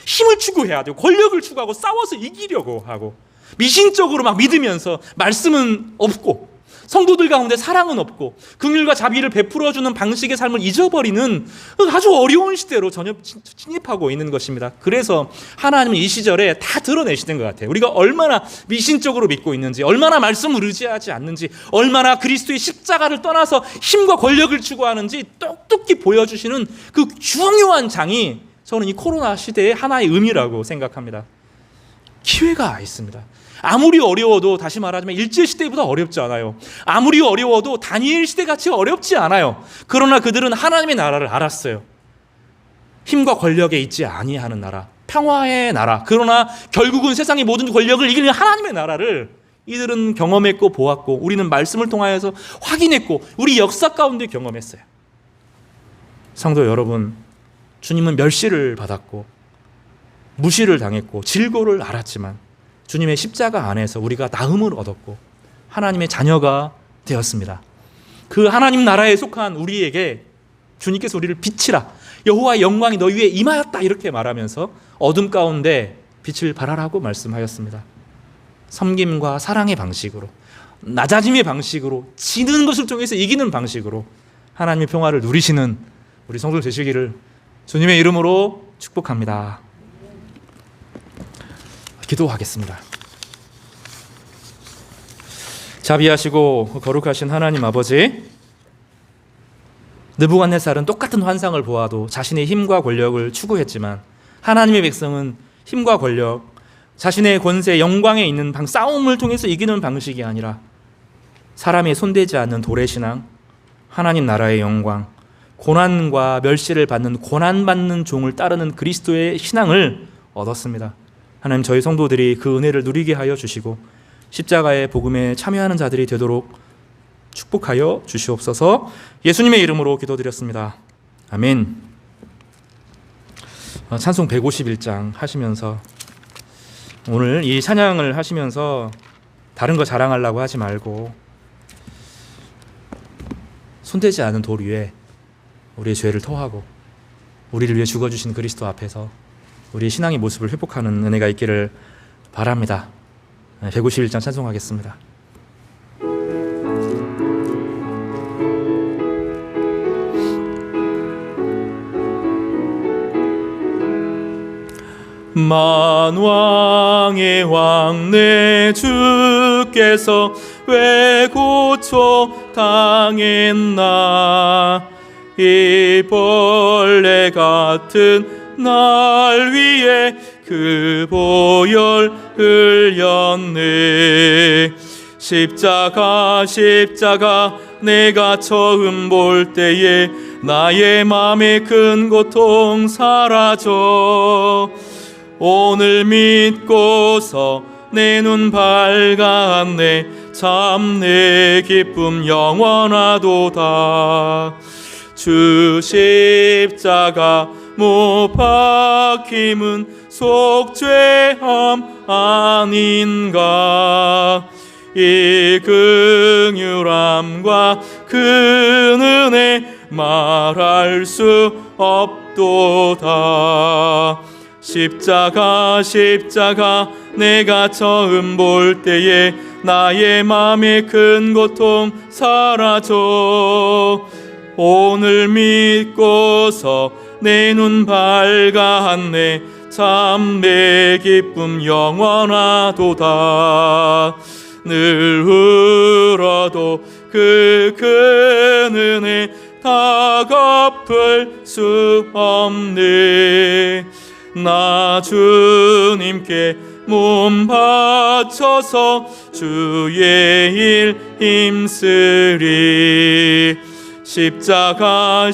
A: 힘을 추구해야 돼요. 권력을 추구하고 싸워서 이기려고 하고, 미신적으로 막 믿으면서 말씀은 없고, 성도들 가운데 사랑은 없고, 긍휼과 자비를 베풀어주는 방식의 삶을 잊어버리는 아주 어려운 시대로 진입하고 있는 것입니다. 그래서 하나님은 이 시절에 다 드러내시는 것 같아요. 우리가 얼마나 미신적으로 믿고 있는지, 얼마나 말씀을 의지하지 않는지, 얼마나 그리스도의 십자가를 떠나서 힘과 권력을 추구하는지 똑똑히 보여주시는 그 중요한 장이, 저는 이 코로나 시대의 하나의 의미라고 생각합니다. 기회가 있습니다. 아무리 어려워도, 다시 말하자면 일제시대보다 어렵지 않아요. 아무리 어려워도 다니엘 시대같이 어렵지 않아요. 그러나 그들은 하나님의 나라를 알았어요. 힘과 권력에 있지 아니하는 나라, 평화의 나라. 그러나 결국은 세상의 모든 권력을 이기는 하나님의 나라를 이들은 경험했고 보았고, 우리는 말씀을 통하여서 확인했고, 우리 역사 가운데 경험했어요. 성도 여러분, 주님은 멸시를 받았고 무시를 당했고 질고를 알았지만 주님의 십자가 안에서 우리가 나음을 얻었고 하나님의 자녀가 되었습니다. 그 하나님 나라에 속한 우리에게 주님께서 우리를 빛이라, 여호와의 영광이 너희 위에 임하였다, 이렇게 말하면서 어둠 가운데 빛을 발하라고 말씀하였습니다. 섬김과 사랑의 방식으로, 낮아짐의 방식으로, 지는 것을 통해서 이기는 방식으로 하나님의 평화를 누리시는 우리 성도 되시기를 주님의 이름으로 축복합니다. 기도하겠습니다. 자비하시고 거룩하신 하나님 아버지, 느부갓네살은 똑같은 환상을 보아도 자신의 힘과 권력을 추구했지만 하나님의 백성은 힘과 권력, 자신의 권세, 영광에 있는 싸움을 통해서 이기는 방식이 아니라 사람이 손대지 않는 도래 신앙, 하나님 나라의 영광, 고난과 멸시를 받는 고난받는 종을 따르는 그리스도의 신앙을 얻었습니다. 하나님, 저희 성도들이 그 은혜를 누리게 하여 주시고 십자가의 복음에 참여하는 자들이 되도록 축복하여 주시옵소서. 예수님의 이름으로 기도드렸습니다. 아멘. 찬송 151장 하시면서, 오늘 이 찬양을 하시면서 다른 거 자랑하려고 하지 말고 손대지 않은 돌 위에 우리의 죄를 토하고 우리를 위해 죽어주신 그리스도 앞에서 우리의 신앙의 모습을 회복하는 은혜가 있기를 바랍니다. 151장 찬송하겠습니다. 만왕의 왕 내 주께서 왜 고초 당했나, 이 벌레 같은 날 위에 그 보혈 흘렸네. 십자가 내가 처음 볼 때에 나의 맘의 큰 고통 사라져. 오늘 믿고서 내 눈 밝았네. 참 내 기쁨 영원하도다. 주 십자가 못 박힘은 속죄함 아닌가. 이 긍휼함과 큰 은혜 말할 수 없도다. 십자가 내가 처음 볼 때에 나의 맘의 큰 고통 사라져. 오늘 믿고서 내 눈 밝았네. 참 내 기쁨 영원하도다. 늘 울어도 그 큰 은혜 다 갚을 수 없네. 나 주님께 몸 바쳐서 주의 일 힘쓰리. 십자가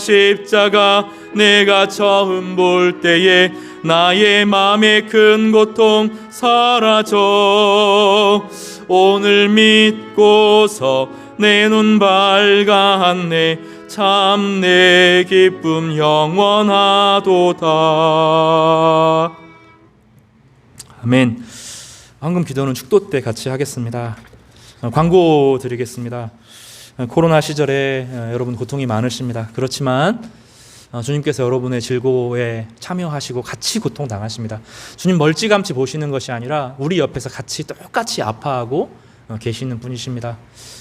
A: 내가 처음 볼 때에 나의 맘의 큰 고통 사라져. 오늘 믿고서 내 눈 밝았네. 참 내 기쁨 영원하도다. 아멘. 방금 기도는 축도 때 같이 하겠습니다. 광고 드리겠습니다. 코로나 시절에 여러분 고통이 많으십니다. 그렇지만 주님께서 여러분의 즐거움에 참여하시고 같이 고통당하십니다. 주님 멀찌감치 보시는 것이 아니라 우리 옆에서 같이 똑같이 아파하고 계시는 분이십니다.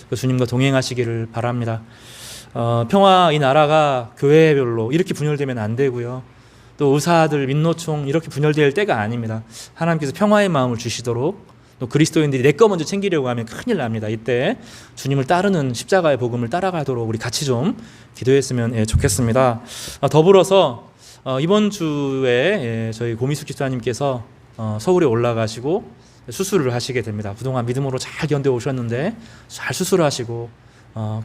A: 그 주님과 동행하시기를 바랍니다. 평화 이 나라가 교회별로 이렇게 분열되면 안 되고요. 또 의사들, 민노총 이렇게 분열될 때가 아닙니다. 하나님께서 평화의 마음을 주시도록, 또 그리스도인들이 내 거 먼저 챙기려고 하면 큰일 납니다. 이때 주님을 따르는 십자가의 복음을 따라가도록 우리 같이 좀 기도했으면 좋겠습니다. 더불어서 이번 주에 저희 고미숙 집사님께서 서울에 올라가시고 수술을 하시게 됩니다. 그동안 믿음으로 잘 견뎌오셨는데 잘 수술하시고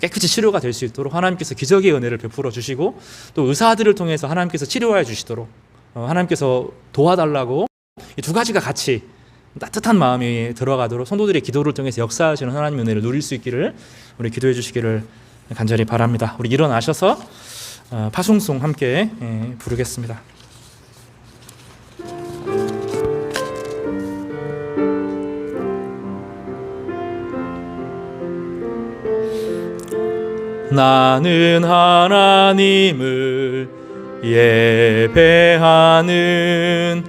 A: 깨끗이 치료가 될 수 있도록 하나님께서 기적의 은혜를 베풀어 주시고, 또 의사들을 통해서 하나님께서 치료하여 주시도록 하나님께서 도와달라고 이 두 가지가 같이 따뜻한 마음이 들어가도록 성도들의 기도를 통해서 역사하시는 하나님의 은혜를 누릴 수 있기를 우리 기도해 주시기를 간절히 바랍니다. 우리 일어나셔서 파송송 함께 부르겠습니다. 나는 하나님을 예배하는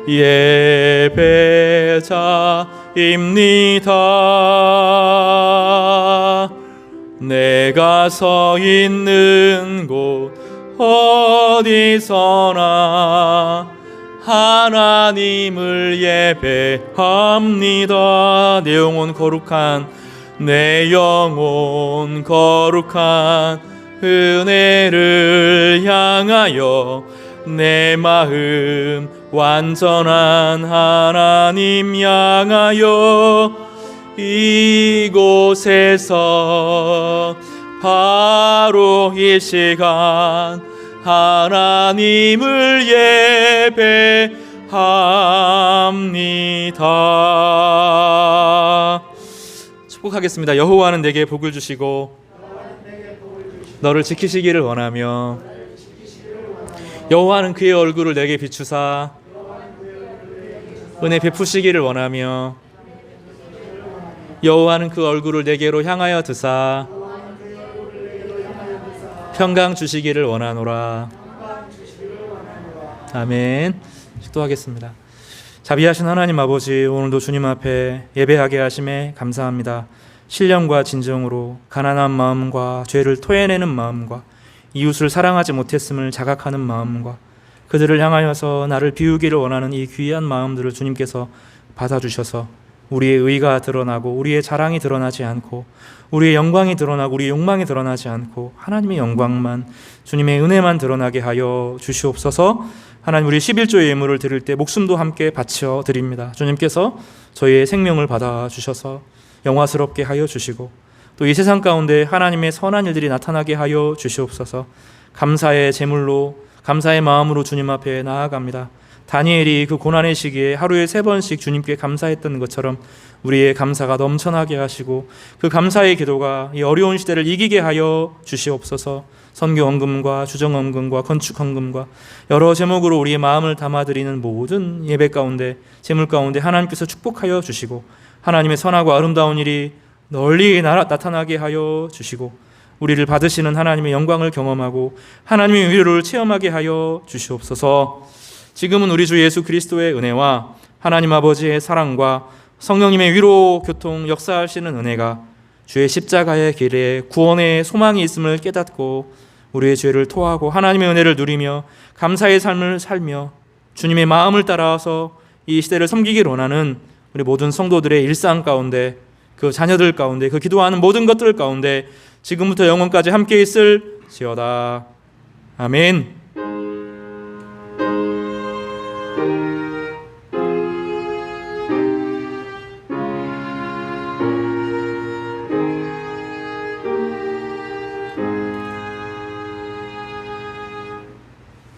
A: 예배자입니다. 내가 서 있는 곳 어디서나 하나님을 예배합니다. 내 영혼 거룩한 은혜를 향하여 내 마음 완전한 하나님 향하여 이곳에서 바로 이 시간 하나님을 예배합니다. 축복하겠습니다. 여호와는 내게 복을 주시고 너를 지키시기를 원하며 여호와는 그의 얼굴을 내게 비추사 은혜 베푸시기를 원하며 여호와는 그 얼굴을 내게로 향하여 드사 평강 주시기를 원하노라. 아멘. 기도하겠습니다. 자비하신 하나님 아버지, 오늘도 주님 앞에 예배하게 하심에 감사합니다. 신령과 진정으로 가난한 마음과 죄를 토해내는 마음과 이웃을 사랑하지 못했음을 자각하는 마음과 그들을 향하여서 나를 비우기를 원하는 이 귀한 마음들을 주님께서 받아주셔서 우리의 의가 드러나고 우리의 자랑이 드러나지 않고 우리의 영광이 드러나고 우리의 욕망이 드러나지 않고 하나님의 영광만, 주님의 은혜만 드러나게 하여 주시옵소서. 하나님, 우리 11조의 예물을 드릴 때 목숨도 함께 바쳐 드립니다. 주님께서 저희의 생명을 받아주셔서 영화스럽게 하여 주시고 또 이 세상 가운데 하나님의 선한 일들이 나타나게 하여 주시옵소서. 감사의 제물로, 감사의 마음으로 주님 앞에 나아갑니다. 다니엘이 그 고난의 시기에 하루에 3번씩 주님께 감사했던 것처럼 우리의 감사가 넘쳐나게 하시고 그 감사의 기도가 이 어려운 시대를 이기게 하여 주시옵소서. 선교 헌금과 주정 헌금과 건축 헌금과 여러 제목으로 우리의 마음을 담아드리는 모든 예배 가운데, 제물 가운데 하나님께서 축복하여 주시고 하나님의 선하고 아름다운 일이 널리 나타나게 하여 주시고 우리를 받으시는 하나님의 영광을 경험하고 하나님의 위로를 체험하게 하여 주시옵소서. 지금은 우리 주 예수 그리스도의 은혜와 하나님 아버지의 사랑과 성령님의 위로, 교통, 역사하시는 은혜가 주의 십자가의 길에 구원의 소망이 있음을 깨닫고 우리의 죄를 토하고 하나님의 은혜를 누리며 감사의 삶을 살며 주님의 마음을 따라서 이 시대를 섬기기를 원하는 우리 모든 성도들의 일상 가운데, 그 자녀들 가운데, 그 기도하는 모든 것들 가운데 지금부터 영원까지 함께 있을지어다. 아멘.